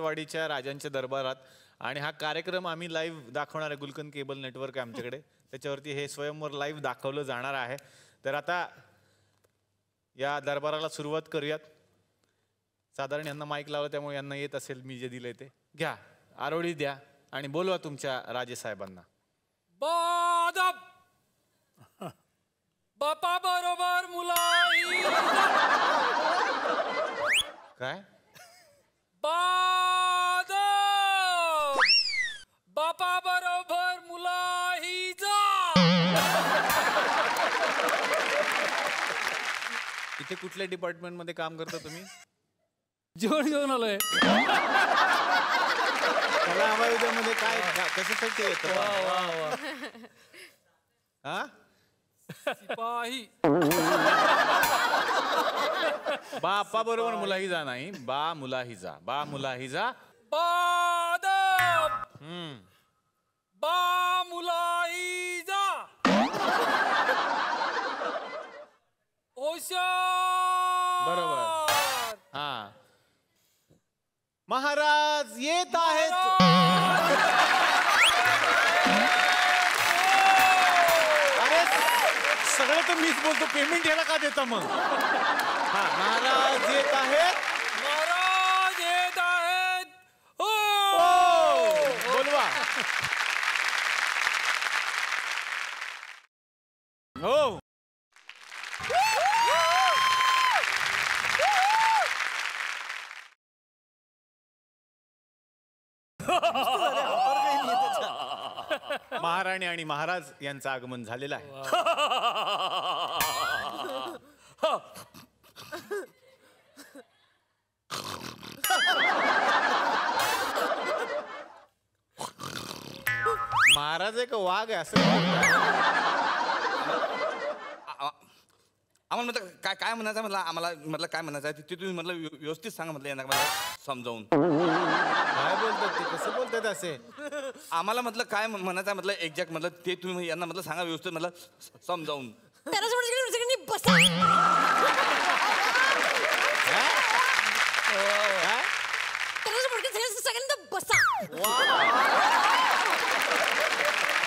वाडीच्या राजांच्या दरबारात आणि हा कार्यक्रम आम्ही लाईव्ह दाखवणार आहे. गुलकन केबल नेटवर्क आहे आमच्याकडे, त्याच्यावरती हे स्वयंवर लाईव्ह दाखवलं जाणार आहे. तर आता या दरबाराला सुरुवात करूयात. साधारण यांना माईक लावलं त्यामुळे यांना येत असेल मी जे दिलंय ते. घ्या, आरोळी द्या आणि बोलवा तुमच्या राजेसाहेबांना. बादप बापा बरोबर मुलाई. काय? बादप बापा बरोबर मुलाई जा. इथे कुठल्या डिपार्टमेंट मध्ये काम करता तुम्ही? जेवण घेऊन आलोय. कला आवाजामध्ये काय कशासाठी येतं? हा, सिपाही. बापा बरोबर मुलाहिजा नाही, बा मुलाहिजा. बा मुलाहिजा. बादप बा मुलाई जा. बरोबर. हा, महाराज येत आहेत. अरे सगळं तर मीच बोलतो, पेमेंट याला का देता मग? हा, महाराज येत आहेत. महाराज येत आहेत. हो बोलवा. हो, महाराणी आणि महाराज यांचं आगमन झालेलं आहे. महाराज एक वाघ आहे असं आम्हाला म्हटलं काय काय म्हणायचं म्हटलं, आम्हाला म्हटलं काय म्हणायचं आहे ते तुम्ही म्हटलं व्यवस्थित सांगा म्हटलं यांना मला समजावून. काय बोलतात ते, कसं बोलतात असे? आम्हाला म्हटलं काय म्हणायचं म्हटलं एक्झॅक्ट म्हटलं ते तुम्ही यांना म्हटलं सांगा व्यवस्थित म्हटलं समजावून.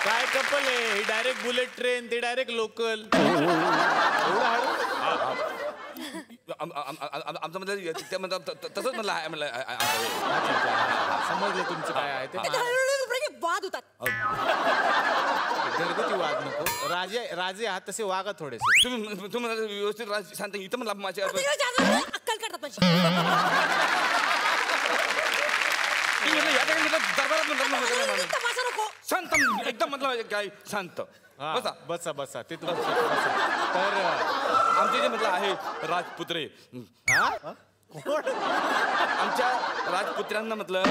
काय कपल आहे ही, डायरेक्ट बुलेट ट्रेन, ते डायरेक्ट लोकल. आमचं म्हटलं ते म्हणतात तसंच म्हटलं आहे म्हटलं. समजलं तुमचं काय आहे ते. वाद होतात. घरगुती वाद नको. राजे राजे आहात तसे वागा थोडेसे. तुम्ही व्यवस्थित शांत. इथं म्हणलं माझ्या अक्कल काढतात माझी. दरबारात तमाशा नको. शांत एकदम म्हटलं काय शांत. बसा बसा बसा. ते तुमचं तर आमचे जे म्हटलं आहे राजपुत्रे, आमच्या राजपुत्रांना म्हटलं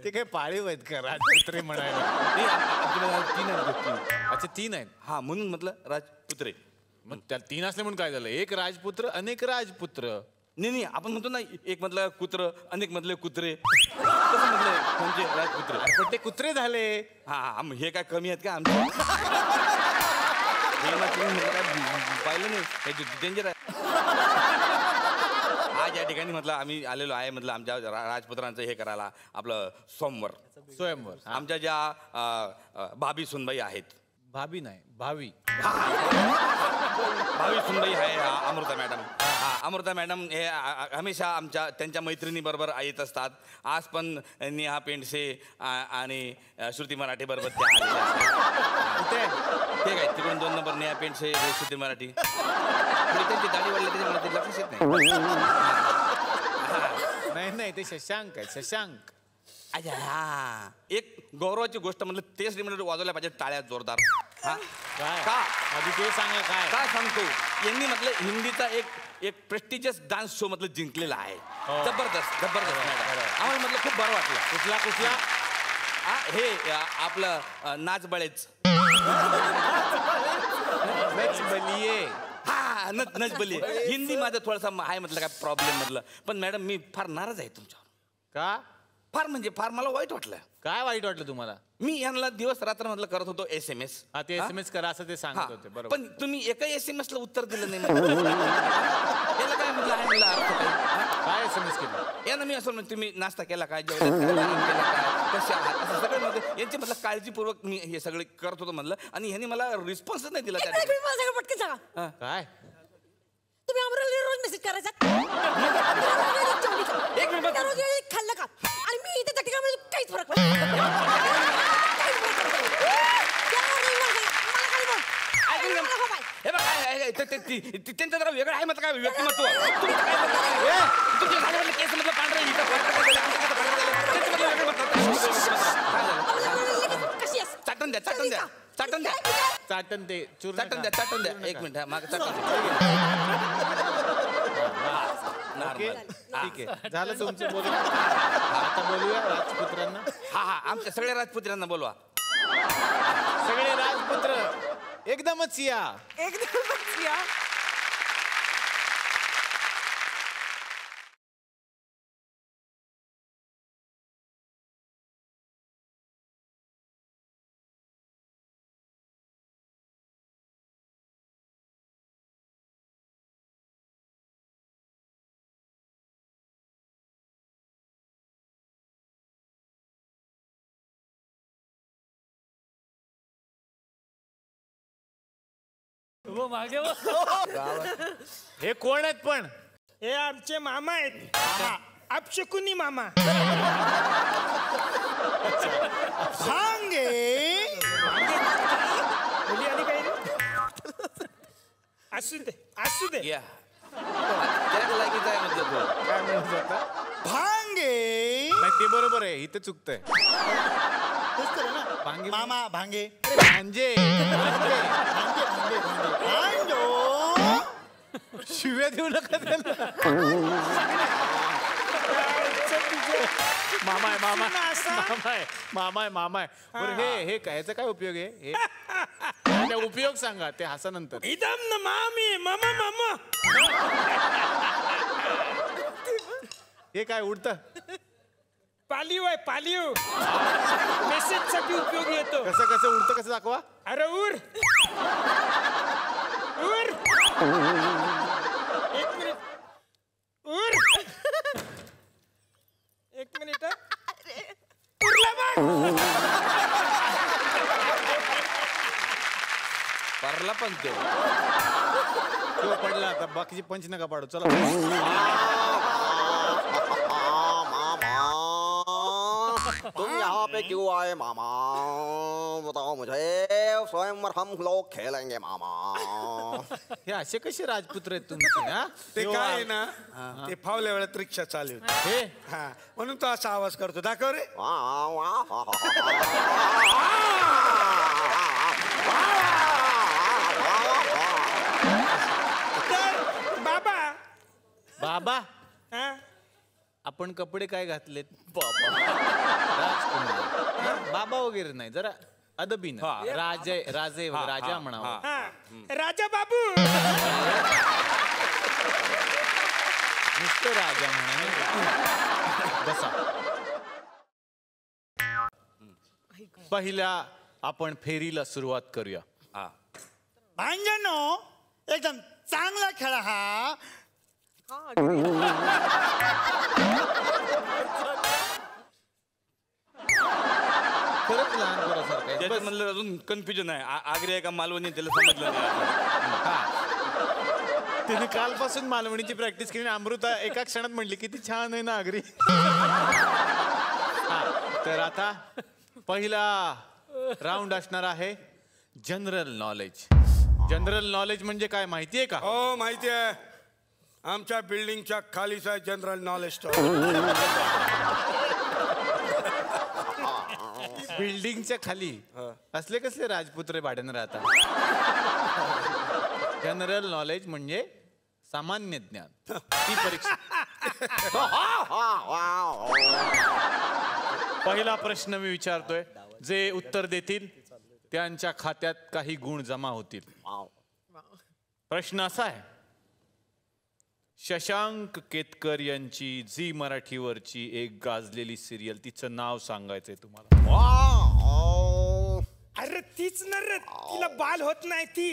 ते काय पाळीव आहेत का राजपुत्रे म्हणायला? तीन आहेत. अच्छा, तीन आहेत. हा, म्हणून म्हटलं राजपुत्रे. मग त्या तीन असले म्हणून काय झालं? एक राजपुत्र अनेक राजपुत्र. नाही आपण म्हणतो ना एक मधलं कुत्र अनेक मधले कुत्रे, तसं म्हटलं म्हणजे राजपुत्रे. पण ते कुत्रे झाले. हा, हे काय कमी आहेत का आमचे? पाहिलं नाही, डेंजर आहे. आज या ठिकाणी म्हटलं आम्ही आलेलो आहे म्हटलं आमच्या राजपुत्रांचं हे करायला आपलं स्वयंवर. आमच्या ज्या भाभी सुनबाई आहेत. भाभी नाही, भावी. भावी सुनबाई आहे अमृता मॅडम. अमृता मॅडम हे हमेशा आमच्या त्यांच्या मैत्रिणी बरोबर येत असतात. आज पण नेहा पेंडसे आणि श्रुती मराठी बरोबर त्या आलेल्या. ठीक आहे, तिकडून 2 नंबर नेहा पेंडसे, श्रुती मराठी. त्यांची दाढी वाढली त्याच्यामुळे ते लक्षच येत नाही. नाही, ते शशांक आहे, शशांक. अच्छा, हा एक गौरवाची गोष्ट म्हटलं तेच म्हणजे वाजवल्या पाहिजे टाळ्या जोरदार. हा का आधी ते सांगा काय सांगतो. यांनी म्हटलं हिंदीचा एक प्रेस्टिजियस डान्स शो म्हटलं जिंकलेला आहे. जबरदस्त आम्हाला म्हटलं खूप बरं वाटलं. कुठला? हे आपलं नाच बळेच. हा, नच बलिये. हिंदी माझं थोडासा आहे म्हटलं काय प्रॉब्लेम म्हटलं. पण मॅडम मी फार नाराज आहे तुमच्यावर. का? फार म्हणजे फार मला वाईट वाटलं. काय वाईट वाटलं तुम्हाला? मी यांना दिवस रात्र म्हटलं करत होतो SMS. ते SMS करा असं ते सांगत होते. बरोबर. पण तुम्ही एका SMS ला उत्तर दिलं नाही. याला काय म्हटलं आहे म्हणलं अर्थ काही? हा? काय SMS केलं? यानं मी असं म्हणलं तुम्ही नाश्ता केला काय, जेवण केला काय, कसे आहात असं सगळं म्हणते. यांची म्हटलं काळजीपूर्वक मी हे सगळे करत होतो म्हणलं, आणि ह्यांनी मला रिस्पॉन्सच नाही दिला एक त्या मिनिट, मला सगळं पटकन सांगा. काय तुम्ही अमरावतीला रोज मेसेज करायचा? एक मिनिट बघ. त्या रोज वेळेत खाल्लं का? आणि मी इथे त्या ठिकाणी काहीच फरक पडत नाही. काहीच फरक पडत नाही. त्या रोज मला काय बोल? ऐकून घ्या. मला हो बाय. हे बघ त्यांचं जरा वेगळं आहे मत काय व्यक्तिमत्व. तुमचं काय मत आहे? तुमच्या झाल्यावर केस मधलं पांढरं इथं पांढरं केलं, आमचं कसं पांढरं केलं? त्यांचं मधलं वेगळं मत आहे. काय झालं? कशी आहेस? चाटून द्या, चाटून द्या, चाटून द्या, चाटण ते चूर्ण चाटून द्या, खा. चाटून द्या. चूर्ण एक खा. मिनिट, माग चाटून ओके, नॉर्मल. ठीक आहे, झालं तुमचं बोलून. आता बोलूया राजपुत्रांना. हा आमच्या सगळ्या राजपुत्रांना बोलवा. सगळे राजपुत्र एकदमच या. एकदमच या. वो मागे वो. हे कोण आहेत पण? हे आमचे मामा आहेत. अपशकुनी मामा. भांगे मुली आली काही रे? असू दे, असू दे. या त्याच लायकीचा आहे म्हणजे तो. काय म्हणत होता? भांगे नाही ते बरोबर आहे, इथे चुकतंय. भांगे मामा भांगे भांजे भांजे. भांजो शिव्या देऊ नका त्यांना. मामा आहे मामा मामा आहे मामा आहे मामा आहे. बरं हे काय ह्याचा काय उपयोग आहे? हे त्याचा उपयोग सांगा, ते हसा नंतर. इदम न मामी मामा मामा. हे काय उडतं? पालीव आहे पालीव. मेसेज साठी उपयोगी येतो. कसं कसं उडतं, कसं दाखवा. अरे उर उर. एक मिनिट उर. एक मिनिट हं. उरला बघ. परला पण तो. किंवा पडला आता, बाकीची पंच नका पाडू. चला तुम यहाँ पे क्यों आए मामा? बताओ मुझे. स्वयंवर हम लोग खेलेंगे मामा. हे असे कसे राजपुत्र आहेत तुमचे? हा ते काय आहे ना, ते फावल्या वेळात रिक्षा चालवते. हे हा म्हणून तो असा आवाज करतो. दाखव रे. वाह, वाह, वाह, तर बाबा बाबा, हा आपण कपडे काय घातलेत? राजकुमार. हा, बाबा वगैरे नाही, जरा अदबीन. राजे राजे राजा म्हणावं. हा राजा बाबू. नुसतं राजा म्हणा. बसा. पहिल्या आपण फेरीला सुरुवात करूया. हा भांजनो एकदम चांगला खेळ हा. खरंच लहान पोरासारखं आहे. त्याच्यात म्हणलं अजून कन्फ्युजन आहे. आग्रे आहे का मालवणी त्याला समजलं नाही. तिने कालपासून मालवणीची प्रॅक्टिस केली. अमृता एका क्षणात म्हणली किती छान आहे ना आगरी. हा, तर आता पहिला राऊंड असणार आहे जनरल नॉलेज. जनरल नॉलेज म्हणजे काय माहितीये का? हो माहिती आहे. आमच्या बिल्डिंगच्या खालीच आहे जनरल नॉलेज स्टोर. बिल्डिंगच्या खाली असले कसले राजपुत्र भाड्यानं राहतात? जनरल नॉलेज म्हणजे सामान्य ज्ञान. ती परीक्षा. पहिला प्रश्न मी विचारतोय, जे उत्तर देतील त्यांच्या खात्यात काही गुण जमा होतील. प्रश्न असा आहे, शशांक केतकर यांची झी मराठीवरची एक गाजलेली सिरियल, तिचं नाव सांगायचंय तुम्हाला. अरे तीच ना रे, तिला बाल होत नाही ती.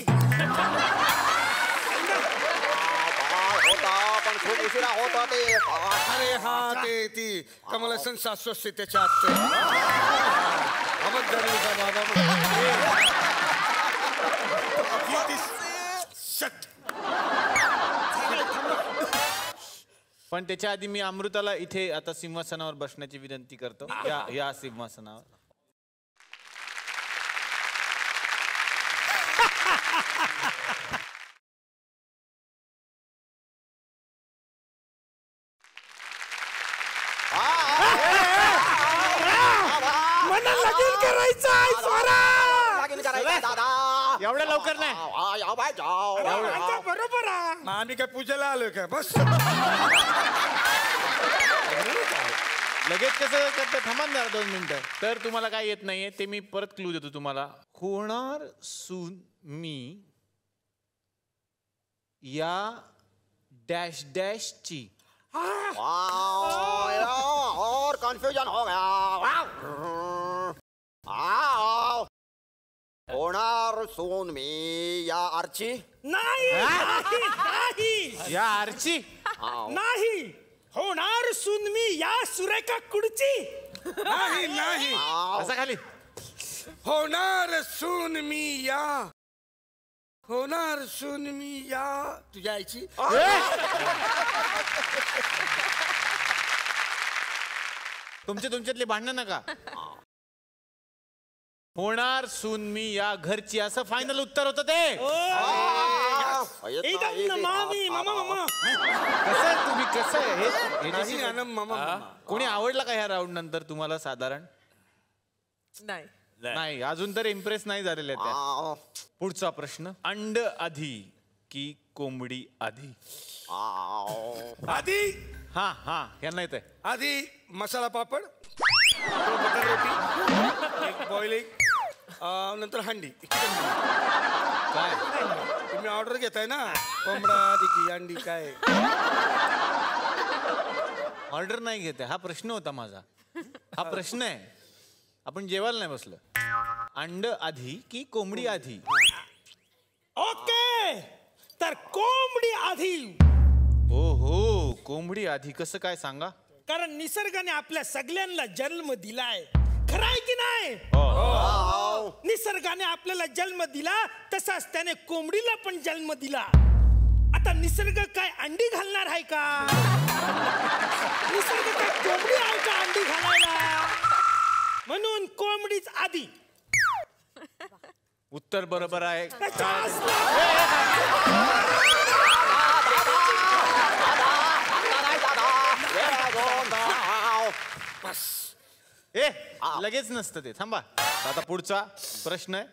होता पण खूप उशिरा होता ते अरे हा ते ती कमलासन सासू असते त्याच्या आत पण त्याच्या आधी मी अमृताला इथे आता सिंहासनावर बसण्याची विनंती करतो. या सिंहासनावर. मला लगीन करायचं आहे स्वरा. लगीन करायचं दादा. एवढ्या लवकर नाही. या बाय जाओ. माझं बरोबर आहे. मग आम्ही काय पूजेला आलोय का बस. लगेच कसं करतं थांबा ना 2 मिनिटं. तर तुम्हाला काय येत नाहीये ते मी परत क्लू देतो तुम्हाला. होणार सून मी या डॅश डॅशची. और कंफ्यूजन हो गया. होणार सून मी या आरची. नाही नाही, नाही या आरची. नाही होणार सून मी या सुरेखा कुडची. नाही नाही असं खाली. होणार सून मी या. होणार सून मी या तुझ्या आईची. तुमच्यातली भांडणं नका. होणार सून मी या घरची असं फायनल उत्तर होतं ते. एकदम मामी मामा मामा. कसं आहे तुम्ही कसं आहे हे नाही आनंद मामा. कोणी आवडला का ह्या राऊंड नंतर तुम्हाला साधारण? नाही नाही अजून तर इम्प्रेस नाही झालेले त्या. पुढचा प्रश्न. अंड आधी की कोंबडी आधी? आधी हा हा यांना येत आहे. आधी मसाला पापड, बटर रोटी, एक बॉईल एग, नंतर हंडी. काय तुम्ही ऑर्डर घेताय ना कोंबडा आधी की अंडी काय? ऑर्डर नाही घेते हा प्रश्न होता माझा. हा प्रश्न आहे. आपण जेवायला नाही बसलो. अंड आधी की कोंबडी आधी? ओके तर कोंबडी आधी. ओ हो कोंबडी आधी कसं काय सांगा? कारण निसर्गाने आपल्या सगळ्यांना जन्म दिलाय. खरं आहे की नाही? निसर्गाने आपल्याला जन्म दिला तसाच त्याने कोंबडीला पण जन्म दिला. आता निसर्ग काय अंडी घालणार आहे का? निसर्ग काय कोंबडी आहे का अंडी घालायला? म्हणून कोंबडीच आधी. उत्तर बरोबर आहे. ए लगेच नसतं ते थांबा. आता पुढचा प्रश्न आहे.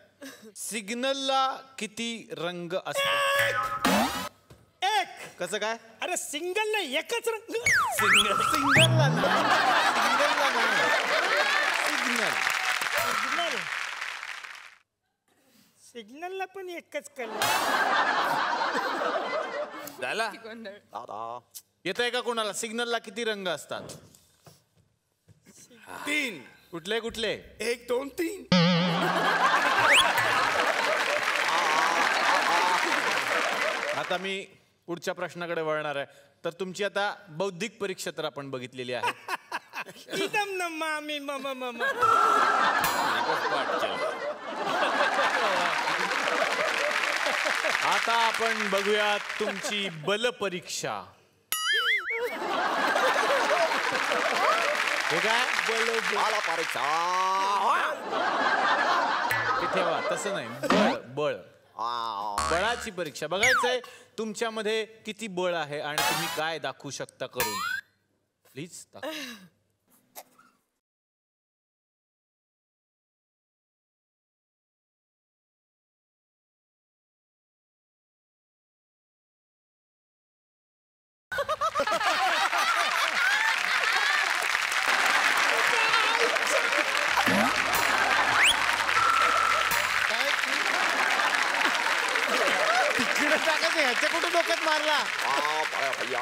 सिग्नलला किती रंग असतो? एक. कसं काय? अरे सिंगलला एकच रंग. सिग्नलला सिग्नल सिग्नलला पण एकच कलर. झाला. येत आहे का कोणाला? सिग्नलला किती रंग असतात? 3. कुठले कुठले? 1 2 3. आता मी पुढच्या प्रश्नाकडे वळणार आहे. तर तुमची आता बौद्धिक परीक्षा तर आपण बघितलेली आहे. एकदम ना मामी मामा मामा. आता आपण बघूया तुमची बल परीक्षा. हे काय? आला परीक्षा. ते ठेवा तसं नाही. बळ बळ बळाची परीक्षा बघायचंय तुमच्यामध्ये किती बळ आहे आणि तुम्ही काय दाखवू शकता करून. प्लीज ह्याच्या कुठे डोक्यात मारला? भैया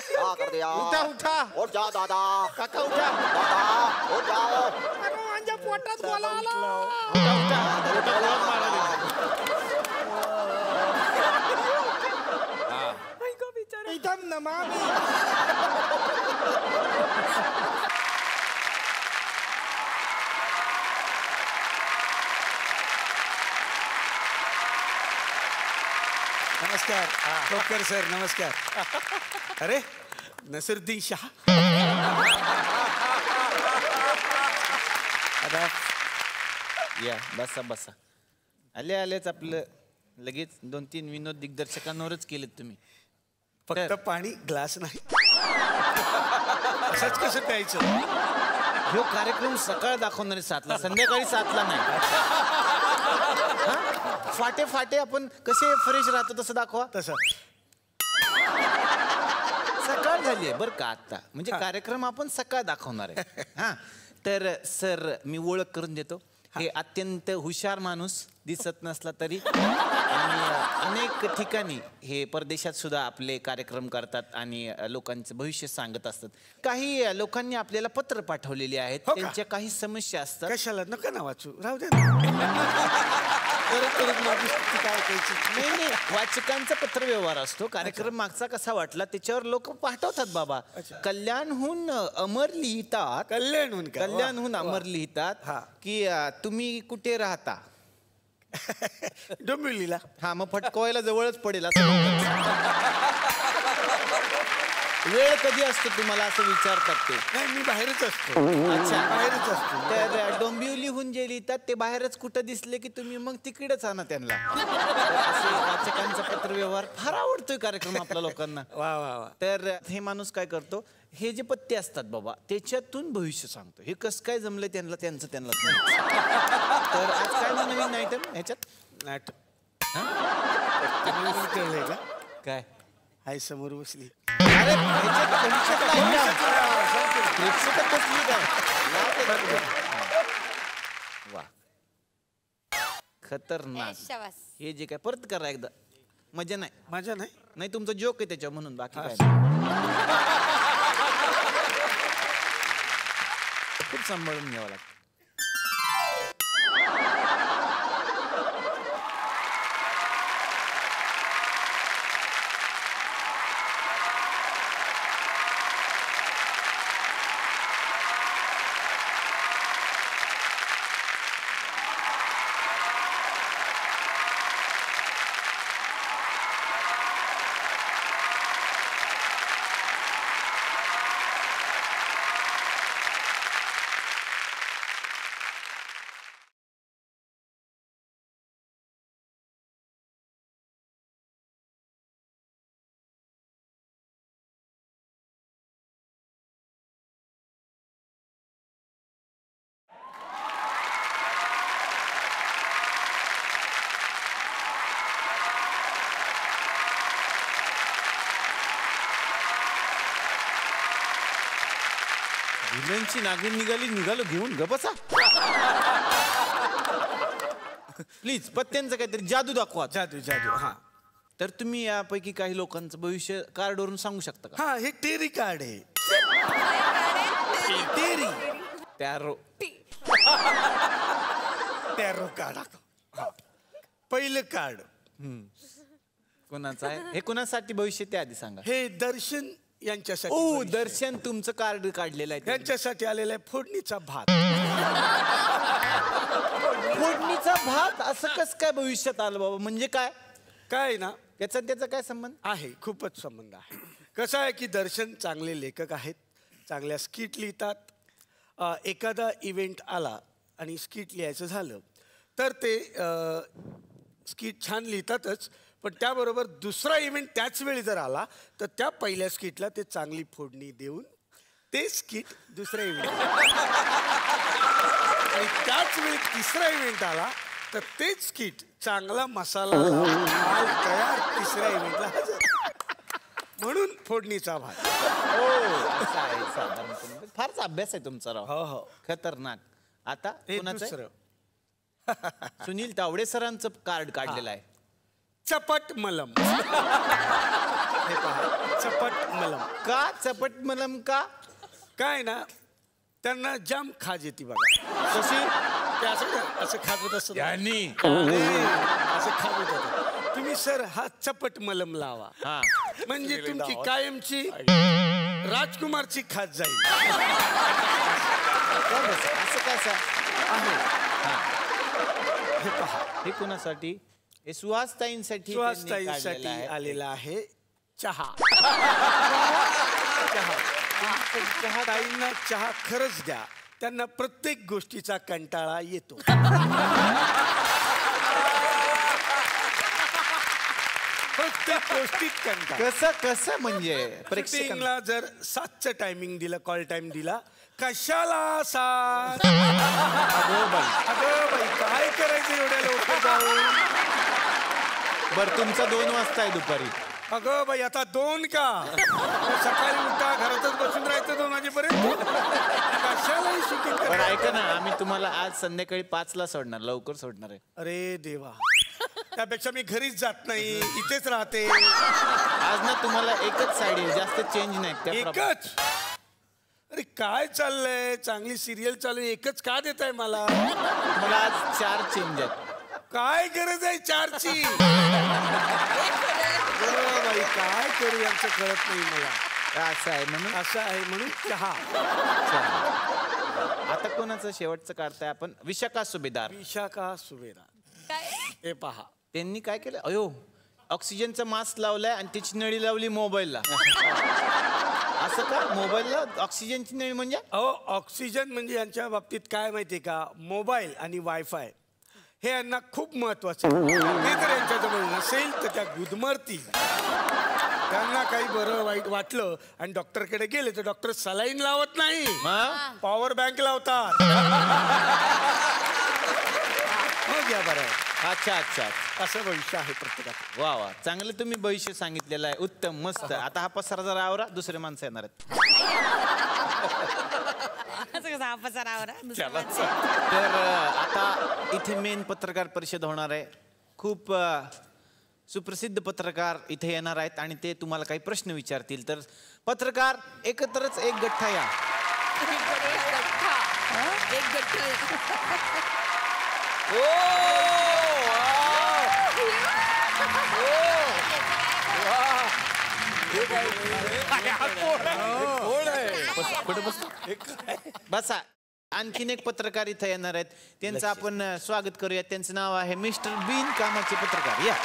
क्या कर दिया? उठा उठा उठ जा दादा. काका उठा. दादा उठ जाओ. अरे माझ्या पोटात बोला आला. उठा उठा उठा जोरात मारा. बुद्धम नमामि. नमस्कार खोपकर सर नमस्कार. अरे नसीरुद्दीन शाह. आता या बसा बसा. आले आलेच आपलं लगेच 2-3 विनोद दिग्दर्शकांवरच केलेत तुम्ही. फक्त पाणी ग्लास नाही. असंच कसं प्यायचं. ह्यो कार्यक्रम सकाळ दाखवणारे 7ला, संध्याकाळी 7ला नाही. हा? फाटे फाटे आपण कसे फ्रेश राहतो तसं दाखवा. तसं सकाळ झाली आहे बरं का आता, म्हणजे कार्यक्रम आपण सकाळ दाखवणार आहे. हा तर सर मी ओळख करून देतो. हे अत्यंत हुशार माणूस दिसत नसला तरी आणि अनेक ठिकाणी हे परदेशात सुद्धा आपले कार्यक्रम करतात आणि लोकांचं भविष्य सांगत असतात. काही लोकांनी आपल्याला पत्र पाठवलेली आहेत. हो का? त्यांच्या काही समस्या असतात. कशाला नका ना वाचू राहू दे ना. परत परत माझी स्थिती काय ऐकायची. नाही नाही वाचकांचा पत्र व्यवहार असतो. कार्यक्रम मागचा कसा वाटला त्याच्यावर लोक पाठवतात बाबा. कल्याणहून अमर लिहितात. कल्याणहून का? कल्याणहून वा, वा. अमर लिहितात हा. की तुम्ही कुठे राहता. डोंबिवलीला. हा मग फटकवायला जवळच पडेल असं म्हणतात. वेळ कधी असतो तुम्हाला असं विचारतात ते. नाही मी बाहेरच असतो. अच्छा बाहेरच असतो. तर डोंबिवलीहून जे लिहितात ते बाहेरच कुठं दिसले की तुम्ही मग तिकडेच आणा त्यांना. असे वाचकांचा पत्र व्यवहार फार आवडतोय कार्यक्रम आपल्या लोकांना. वा वा वा. तर हे माणूस काय करतो, हे जे पत्ते असतात बाबा त्याच्यातून भविष्य सांगतो. हे कसं काय जमलंय त्यांना त्यांचं त्यांनाच माहिती. तर आज काय मग नवीन आयटम ह्याच्यात नाट. तुम्हाला कळलंय का? काय हाय समोर बसली. अरे ह्याच्यात भविष्यात काय ना? प्रेक्षकात बसली काय? वा खतरनाक. शाबास. हे जे काय परत करा एकदा. मजा नाही. माझ्या नाही. नाही तुमचा जोक आहे त्याच्यावर म्हणून बाकी काय नाही. खूप सांभाळून घ्यावं लागतं. विलनची नागिन निघालो घेऊन ग बसा. प्लीज पत्त्यांचं काहीतरी जादू दाखवा. जादू जादू. हा तर तुम्ही यापैकी काही लोकांचं भविष्य कार्डवरून सांगू शकता का. हा हे टेरी कार्ड आहे. टेरी टॅरो टॅरो कार्ड. हा. पहिलं कार्ड कोणाचं आहे हे, कोणासाठी भविष्य ते आधी सांगा. हे दर्शन यांच्यासाठी. ओ दर्शन तुमचं कार्ड काढलेलं आहे. यांच्यासाठी आलेला आहे फोडणीचा भात. फोडणीचा भात असं कसं काय भविष्यात आलं बाबा, म्हणजे काय काय ना याचा त्याचा काय संबंध आहे. खूपच संबंध आहे. कसं आहे की दर्शन चांगले लेखक आहेत. चांगल्या स्किट लिहितात. एखादा इव्हेंट आला आणि स्किट लिहायचं झालं तर ते स्किट छान लिहितातच, पण त्याबरोबर दुसरा इव्हेंट त्याच वेळी जर आला तर त्या पहिल्या स्किटला ते चांगली फोडणी देऊन ते स्किट दुसऱ्या इव्हेंट आणि त्याच वेळी तिसरा इव्हेंट आला तर तेच स्किट चांगला मसाला माल तयार तिसऱ्या इव्हेंटला हजर. म्हणून फोडणीचा भात. हो असं आहे साधारणपणे. फारच अभ्यास आहे तुमचा राव. हो हो. खतरनाक. आता हे कोणाचं आहे? दुसरं सुनील तावडे सरांचं कार्ड काढलेलं आहे. चपट मलम. हे पहा चपट मलम. का चपट मलम का. काय ना त्यांना जाम खाज येते बघा. कशी ते असं खात होत असत. यांनी असं खात होत. तुम्ही सर हा चपट मलम लावा हा म्हणजे तुमची कायमची राजकुमारची खात जाईल. असं कसं आहे. हे पहा हे कुणासाठी हे सुहासताईंसाठी त्यांनी काढलेलं सुहासताईंसाठी आहे. आलेला आहे चहा. चहा ताईंना चहा खरंच द्या, त्यांना प्रत्येक गोष्टीचा कंटाळा येतो. प्रत्येक गोष्टीत कंटाळा. कसं कसं म्हणजे प्रेक्षकांना शूटिंगला जर 7चं टायमिंग दिलं, कॉल टाइम दिला, कशाला 7? अगं बाई काय करायचं एवढ्या लवकर जाऊन? बरं तुमचा 2 वाजता आहे दुपारी. अगं बाई आता 2 का? सकाळी उठा, घरातच बसून राहायचं 2 वाजेपर्यंत. कशालाही शूटिंग बरं करायचं? ऐका ना, आम्ही तुम्हाला आज संध्याकाळी 5ला सोडणार, लवकर सोडणार आहे. अरे देवा, त्यापेक्षा मी घरीच जात नाही, इथेच राहते. आज ना तुम्हाला एकच साडी आहे, जास्त चेंज नाही त्याप्रमाणे. एकच? अरे काय चाललंय? चांगली सिरियल चालू आहे, एकच का देताय मला? मला आज 4 चेंज आहेत. काय गरज आहे 4ची? बाई काय करू यांचं कळत नाही मला. असं आहे म्हणून असं आहे म्हणून चहा. आता कोणाचं शेवटचं काढताय आपण? विशाखा सुभेदार. विशाखा सुभेदार. हे पहा, त्यांनी काय केलं? अयो ऑक्सिजनचा मास्क लावलाय आणि त्याची नळी लावली मोबाईलला. असं का? मोबाईलला ऑक्सिजनची नळी म्हणजे? अहो ऑक्सिजन म्हणजे यांच्या बाबतीत काय माहितीये का, मोबाईल आणि वायफाय हे यांना खूप महत्वाचं आहे. हे जर यांच्याजवळ नसेल तर त्या गुदमरतील. त्यांना काही बरं वाईट वाटलं आणि डॉक्टरकडे गेले तर डॉक्टर सलाईन लावत नाही, हा? पॉवर बँक लावतात. मग या बरं. अच्छा अच्छा, असं भविष्य आहे प्रत्येकात. वा वा, चांगलं तुम्ही भविष्य सांगितलेलं आहे. उत्तम, मस्त. आता हा पसारा जरा आवरा, दुसरे माणसं येणार आहेत. तर आता इथे मेन पत्रकार परिषद होणार आहे. खूप सुप्रसिद्ध पत्रकार इथे येणार आहेत आणि ते तुम्हाला काही प्रश्न विचारतील. तर पत्रकार एकत्रच एक गठ्ठा या. एक गठ्ठा. बसा. आणखीन एक पत्रकार इथे येणार आहेत, त्यांचं आपण स्वागत करूया. त्यांचं नाव आहे मिस्टर बिन कामाचे पत्रकार. या.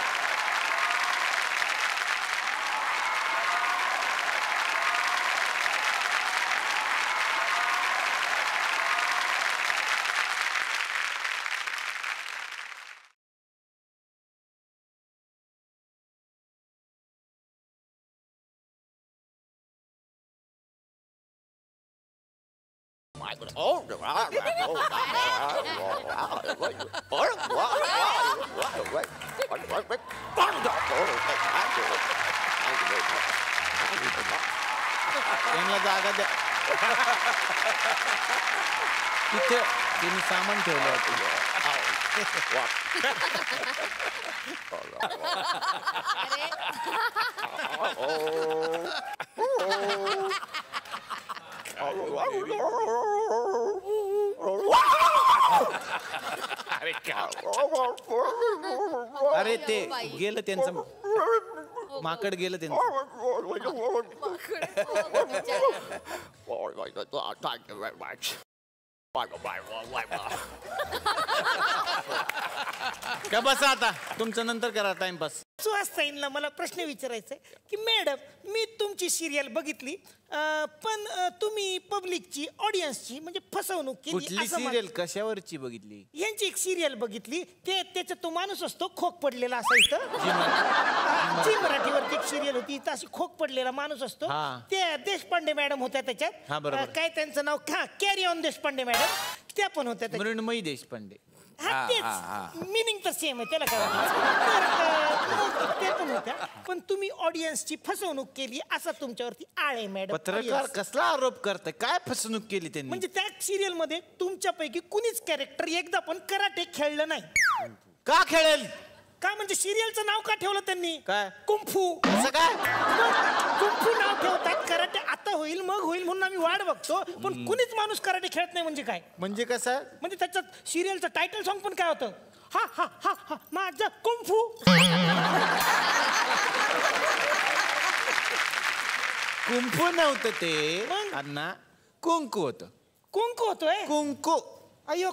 त्यांना जागा द्या. तिथे त्यांनी सामान ठेवलं अरे ते गेलं त्यांचं, माकड गेलं त्यांचं. का बसा आता, तुमचं नंतर करा टाइमपास. सुहासताईंना मला प्रश्न विचारायचा आहे की मॅडम मी तुमची सिरियल बघितली पण तुम्ही पब्लिकची ऑडियन्सची म्हणजे फसवणूक केली कुठली असं सिरियल कशावरची बघितली? यांची एक सिरियल बघितली ते त्याच्यात तो माणूस असतो खोक पडलेला असायचं. जी मराठीवरती एक सिरियल होती इथं अशी खोक पडलेला माणूस असतो. हा. ते देशपांडे मॅडम होत्या हा, त्याच्यात. बरोबर. काय त्यांचं नाव कॅरी ऑन देशपांडे मॅडम, त्या पण होत्या त्याच्यात. मृण्मयी देशपांडे. हा तेच मिनिंग तर सेम आहे त्याला काय तर ते पण होत्या. पण तुम्ही ऑडियन्सची फसवणूक केली असा तुमच्यावरती आळ आहे मॅडम. पत्रकार कसला आरोप करताय? काय फसवणूक केली त्यांनी? म्हणजे त्या सिरियल मध्ये तुमच्यापैकी कुणीच कॅरेक्टर एकदा पण कराटे खेळलं नाही. का खेळेल? का म्हणजे सिरियलचं नाव का ठेवलं त्यांनी? काय? कुंफू. असं काय? कुंफू नाव ठेवतात, कराटे आता होईल मग होईल म्हणून आम्ही वाट बघतो. पण कुणीच माणूस कराटे खेळत नाही म्हणजे काय? म्हणजे कसं? म्हणजे त्याच्यात सिरियलचं टायटल सॉन्ग पण काय होतं? हा हा हा हा माझं कुंफू. कुंकू नव्हतं ते मग? अण्णा, कुंकू होतं. कुंकू होतोय. कुंकू. अयो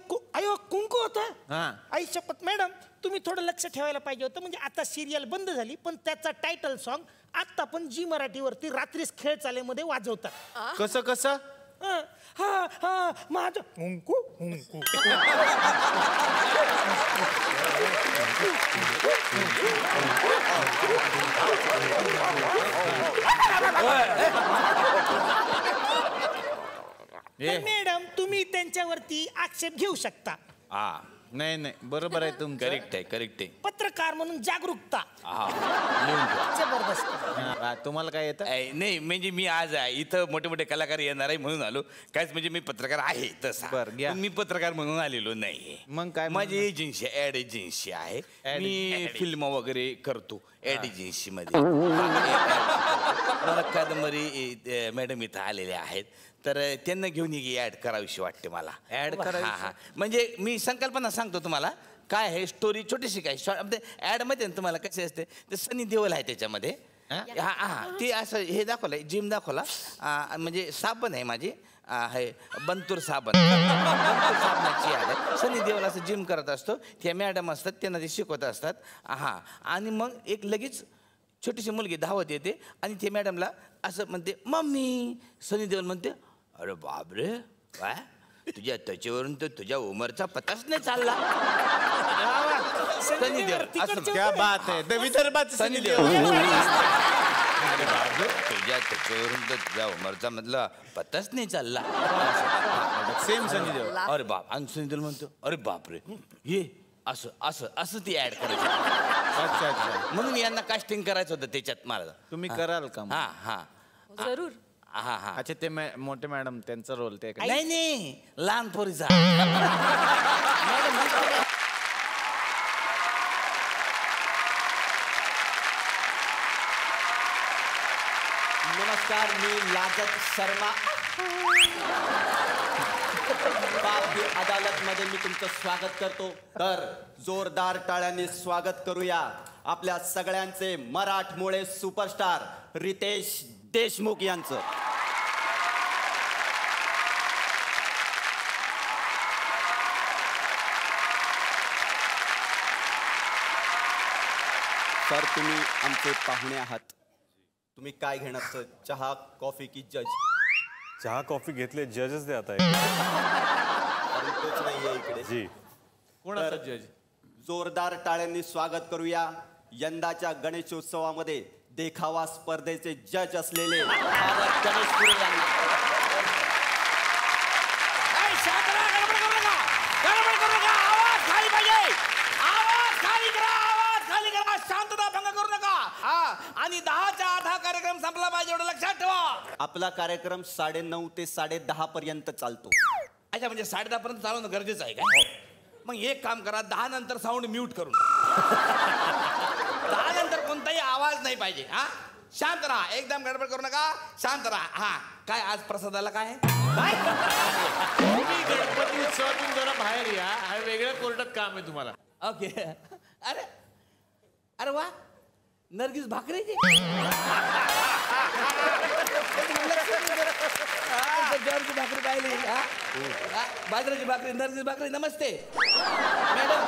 कुंकू होतं. हा. आई शपथ मॅडम तुम्ही थोडं लक्ष ठेवायला पाहिजे होतं. म्हणजे आता सिरियल बंद झाली पण त्याचा टायटल सॉन्ग आता पण जी मराठीवरती रात्रीच खेळ चालेमध्ये वाजवतात. कसं कसं? हा हा हा माझं कुंकू कुंकू. ए, मॅडम तुम्ही त्यांच्यावरती आक्षेप घेऊ शकता. हा नाही नाही बरोबर आहे तुमचं. करेक्ट आहे. पत्रकार म्हणून जागरूकता. हा लिहून ठेव. जबरदस्त. हा, तुम्हाला काय येतं? नाही म्हणजे मी आज इथं मोठे मोठे कलाकार येणार आहे म्हणून आलो. कायच म्हणजे मी पत्रकार आहे तसा. बरं, घ्या. पण मी पत्रकार म्हणून आलेलो नाही. मग काय माझी एजन्सी ऍड एजन्सी आहे. Ad मी agency. फिल्म वगैरे करतो ऍड एजन्सी मध्ये. मला कादंबरी मॅडम इथं आलेल्या आहेत तर त्यांना घेऊन ऍड करावीशी वाटते मला. Add करावीशी? हा म्हणजे मी संकल्पना सांगतो तुम्हाला. काय आहे स्टोरी छोटीशी काय ऍड मध्ये ना तुम्हाला कसे असते ते सनी देओल आहे त्याच्यामध्ये. हा हा ते असं हे दाखवलंय जिम दाखवला म्हणजे साबण आहे माझी आहे बंतूर साबण. बंतूर साबणाची ॲड आहे. सनी देओल असं जिम करत असतो. त्या मॅडम असतात त्यांना ते शिकवत असतात. हा आणि मग एक लगेच छोटीशी मुलगी धावत येते आणि ते मॅडमला असं म्हणते मम्मी. सनी देओल म्हणते अरे बापरे काय तुझ्या त्वचेवरून तर तुझ्या उमरचा पताच नाही चालला. सनी देओल असं क्या बात आहे. द विदर्भात सनी सनी देओल. देओल. अरे बापरे तुझ्या त्वचेवरून तर तुझ्या उमरचा मधला पताच नाही चालला. सेम सनी देओल. अरे बाप आणि सनी देओल म्हणतो अरे बापरे ये असं असं असं ती ऍड करायची. अच्छा अच्छा. म्हणून यांना कास्टिंग करायचं होतं त्याच्यात मला. तुम्ही कराल का मग? हा हा जरूर. हा हा अच्छा ते मोठे मॅडम त्यांचा रोल ते काय? नाही नाही लहान पोरीचा. नमस्कार मी लाजत शर्मा. बाप अदालत मध्ये मी तुमचं स्वागत करतो. तर जोरदार टाळ्यांनी स्वागत करूया आपल्या सगळ्यांचे मराठमोळे सुपरस्टार रितेश देशमुख यांचं. सर तुम्ही आमचे पाहुणे आहात. तुम्ही काय घेणार सर? चहा कॉफी की जज? चहा कॉफी घेतले जजच दे आता तोच नाहीये इकडे जी. कोणाचा जज? जोरदार टाळ्यांनी स्वागत करूया यंदाच्या गणेशोत्सवामध्ये देखावा स्पर्धेचे जज असलेले भारत गणेशपुरे यांना. शांतता भंग करू नका. आणि 10च्या आत हा कार्यक्रम संपला पाहिजे एवढं लक्षात ठेवा. आपला कार्यक्रम 9:30 ते 10:30 पर्यंत चालतो. अच्छा म्हणजे 10:30 पर्यंत चालवणं गरजेचं आहे का? मग एक काम करा 10 नंतर साऊंड म्यूट करून 10 नंतर कोणताही आवाज नाही पाहिजे. हा शांत राहा एकदम गडबड करू नका. शांत राहा. हा काय आज प्रसादाला काय आहे? तुम्ही गणपती उत्सवातून जरा बाहेर या. हा वेगळ्या कोर्टात काम आहे तुम्हाला. ओके. अरे अरे वा नर्गिस भाकरी ज्वारीची भाकरी पाहिली. बाजरीची भाकरी नर्गिस भाकरी. नमस्ते madam.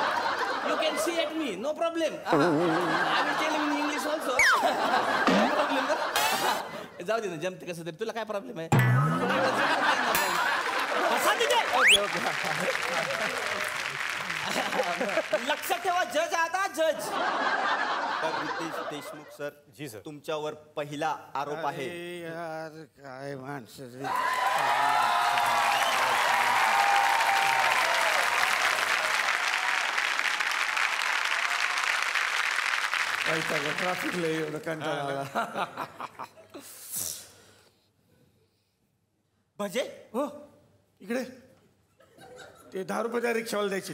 You can see at me no problem. I will tell in English also. No problem. जाऊ दे ना जमते कसं तरी. तुला काय प्रॉब्लेम आहे? Okay okay. लक्षात ठेवा जज आता जज. तर रितेश देशमुख सर जी सर. तुमच्यावर पहिला आरोप आहे. यार काय माणसं रे. ट्रॅफिकला एवढं कंटाळा आला. म्हणजे हो इकडे ते 10 रुपयाच्या रिक्षावाला द्यायची.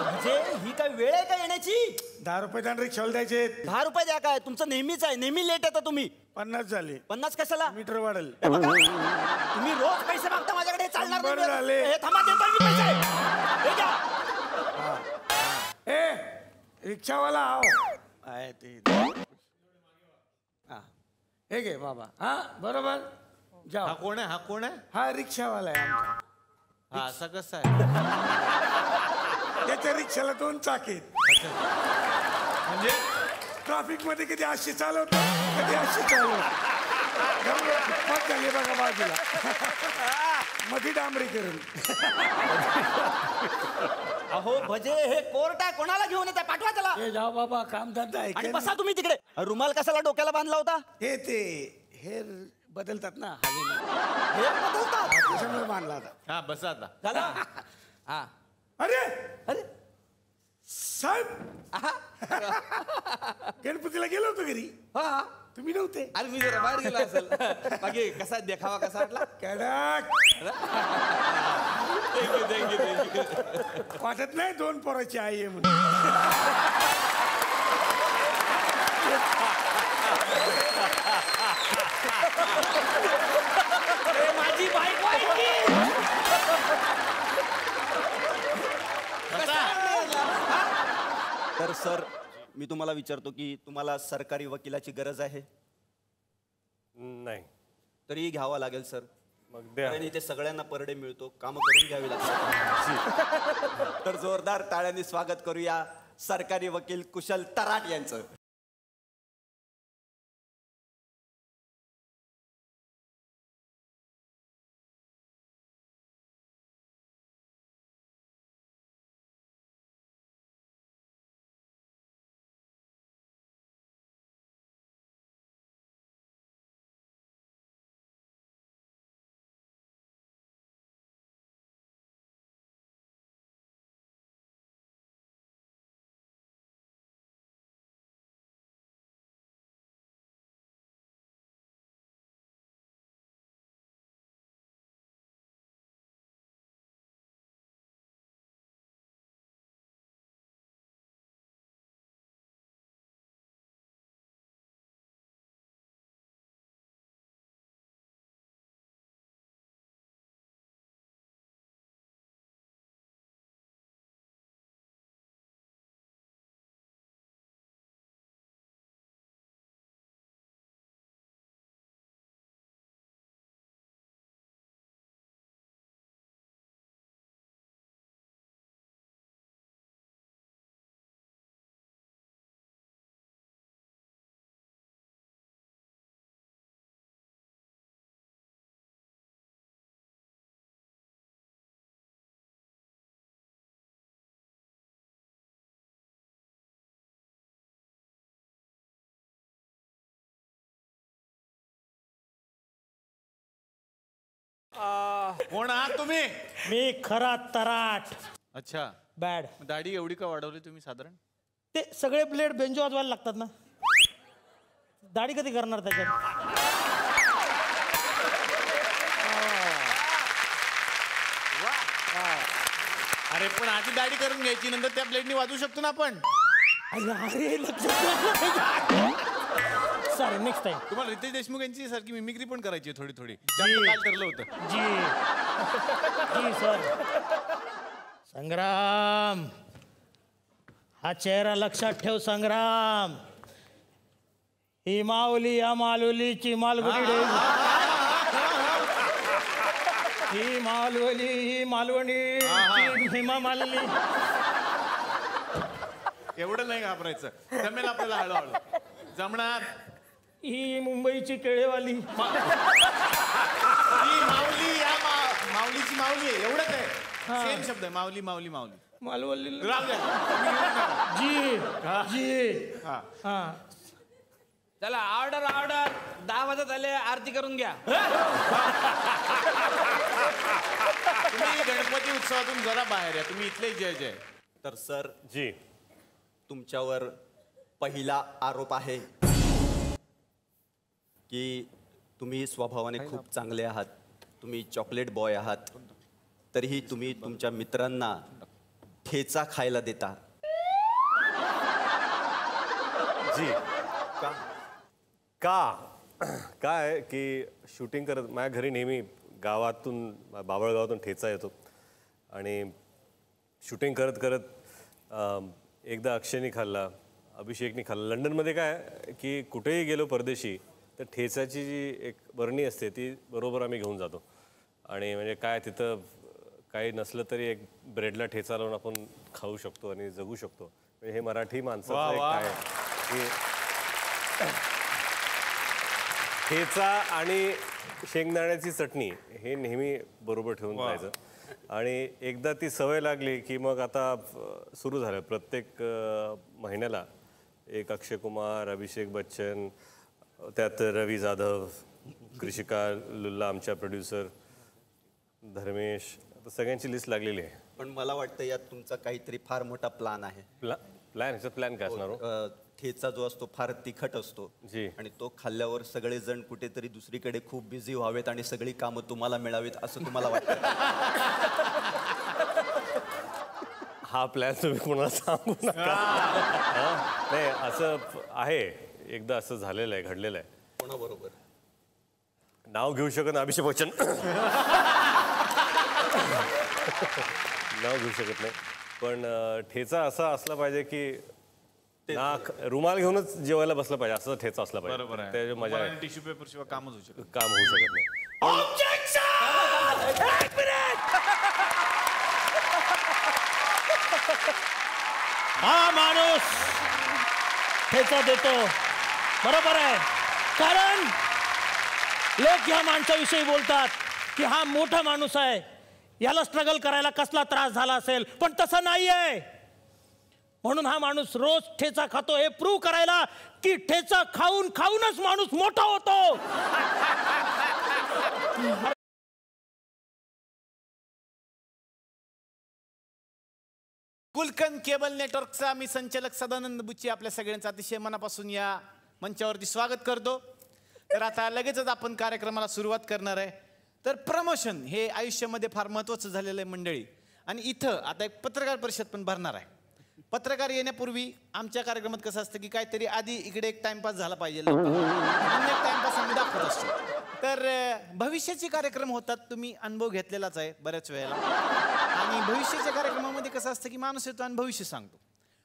म्हणजे ही काय वेळ आहे का येण्याची? 10 रुपयाच्या रिक्षावाला द्यायचे. 10 रुपये द्या. काय तुमचं नेहमीच आहे. नेहमी लेट येता तुम्ही. 50 झाले. 50 कशाला? मीटर वाढेल. तुम्ही रोज पैसे मागता माझ्याकडे. हे चालणार 100 नाही. झाले. हे थांबा देतो मी पैसे. हे घ्या. रिक्षावाला आओ आहे ते हा हे घे बाबा हा बरोबर जाओ. हा कोण आहे? हा कोण आहे? हा रिक्षावाला आहे आमचा. हा असा कसा आहे? त्याच्या रिक्षाला 2 चाक आहेत. म्हणजे ट्रॅफिक मध्ये कधी अशी चालवतो कधी अशी चालवतो. फुटपाथ झाली बघा बाजूला मध्ये डांबरीकरण. अहो भजे हे कोर्ट आहे, कोणाला घेऊन येत पाठवा त्याला. हे जाओ बाबा काम धंदा आहे. आणि बसा तुम्ही तिकडे. रुमाल कशाला डोक्याला बांधला होता? हे ते हेर बदलतात ना हवेने. हे बदलतात. त्याच्यामुळे बांधला होता. हा बसा आता. झाला हा. अरे अरे साहेब गणपतीला गेलो होतो घरी. हा तुम्ही नव्हते. अरे मी जरा बाहेर गेलो असेल. बाकी कसा देखावा कसा वाटला? कडक थँक्यू. वाटत नाही 2 पोराची आई आहे म्हणून. माझी बायको आहे की? तर सर मी तुम्हाला विचारतो की तुम्हाला सरकारी वकिलाची गरज आहे? नाही. तरी घ्यावा लागेल सर. मग द्या. कारण इथे सगळ्यांना परडे मिळतो, कामं करून घ्यावी लागतात. तर जोरदार टाळ्यांनी स्वागत करूया सरकारी वकील कुशल तराट यांचं. कोण आहात तुम्ही? मी खरा तराट. अच्छा. बॅड. दाढी एवढी का वाढवली तुम्ही साधारण? ते सगळे ब्लेड बेंजो वाजवायला लागतात ना. दाढी कधी करणार त्याच्यात? अरे पण आधी दाढी करून घ्यायची, नंतर त्या ब्लेडनी वाजवू शकतो ना आपण. अरे सॉरी नेक्स्ट टाइम. तुम्हाला रितेश देशमुख यांची सारखी मिमिक्री पण करायची थोडी थोडी. ज्याचं काल ठरलं होतं. जी जी सर. संग्राम, हा चेहरा लक्षात ठेव संग्राम. ही माऊली या मालुलीची मालगुडी ही मालवली ही मालवणी हिमा मालली. एवढं नाही घाबरायचं, जमेल आपल्याला हळूहळू जमणार. ही मुंबईची केळेवाली. ही माऊली या माऊलीची माऊली आहे, एवढंच आहे. सेम शब्द आहे, माऊली माऊली माऊली. मालवली राहू द्या. जी जी. हा. हा चला ऑर्डर ऑर्डर. 10 वाजत आले, आरती करून घ्या. तुम्ही गणपती उत्सवातून जरा बाहेर या. तुम्ही इथले जज आहे. तर सर जी. तुमच्यावर पहिला आरोप आहे की तुम्ही स्वभावाने खूप चांगले आहात, तुम्ही चॉकलेट बॉय आहात, तरीही तुम्ही तुमच्या मित्रांना ठेचा खायला देता. जी. का? काय आहे की शूटिंग करत माझ्या घरी नेहमी गावातून बाबळगावातून ठेचा येतो आणि शूटिंग करत करत एकदा अक्षयनी खाल्ला, अभिषेकनी खाल्ला. लंडनमध्ये काय आहे की कुठेही गेलो परदेशी तर ठेचाची जी एक बरणी असते ती बरोबर आम्ही घेऊन जातो. आणि म्हणजे काय तिथं काही नसलं तरी एक ब्रेडला ठेचा लावून आपण खाऊ शकतो आणि जगू शकतो. म्हणजे हे मराठी माणसाचं एक काय आहे की ठेचा आणि शेंगदाण्याची चटणी हे नेहमी बरोबर ठेवून जायचं. आणि एकदा ती सवय लागली की मग आता सुरू झालं प्रत्येक महिन्याला एक अक्षय कुमार, अभिषेक बच्चन, त्यात रवी जाधव, कृषिका लुल्ला आमच्या प्रोड्युसर, धर्मेश, आता सगळ्यांची लिस्ट लागलेली आहे. पण मला वाटतं यात तुमचा काहीतरी फार मोठा प्लान आहे. प्लॅन ह्याचा प्लॅन काय असणार हो? ठेचा जो असतो फार तिखट असतो जी. आणि तो खाल्ल्यावर सगळेजण कुठेतरी दुसरीकडे खूप बिझी व्हावेत आणि सगळी कामं तुम्हाला मिळावीत असं तुम्हाला वाटतं? हा प्लॅन तुम्ही कोणाला सांगू नका. हा? नाही असं आहे, एकदा असं झालेलं आहे, घडलेलं आहे. कोणाबरोबर? नाव घेऊ शकत नाही, अभिषेक बच्चन नाव घेऊ शकत नाही. पण ठेचा असा असला पाहिजे की नाक रुमाल घेऊनच जेवायला बसला पाहिजे, असं ठेचा असला पाहिजे. बरोबर आहे. त्याची मजा आहे. टिश्यू पेपर शिवाय कामच होऊ शकत काम होऊ शकत नाही. हा माणूस ठेचा देतो बरोबर आहे, कारण लोक या माणसाविषयी बोलतात की हा मोठा माणूस आहे, याला स्ट्रगल करायला कसला त्रास झाला असेल, पण तसं नाही आहे. म्हणून हा माणूस रोज ठेचा खातो हे प्रूव्ह करायला की ठेचा खाऊन खाऊनच माणूस मोठा होतो. गुलकंद केबल नेटवर्कचा मी संचालक सदानंद बुच्ची आपल्या सगळ्यांचं अतिशय मनापासून या मंचावरती स्वागत करतो. तर आता लगेचच आपण कार्यक्रमाला सुरुवात करणार आहे. तर प्रमोशन हे आयुष्यामध्ये फार महत्त्वाचं झालेलं आहे मंडळी. आणि इथं आता एक पत्रकार परिषद पण भरणार आहे. पत्रकार येण्यापूर्वी आमच्या कार्यक्रमात कसं असतं की काहीतरी आधी इकडे एक टाइमपास झाला पाहिजे, टाइमपास आम्ही दाखवत असतो. तर भविष्याचे कार्यक्रम होतात, तुम्ही अनुभव घेतलेलाच आहे बऱ्याच वेळेला. आणि भविष्याच्या कार्यक्रमामध्ये कसं असतं की माणूस येतो आणि भविष्य सांगतो.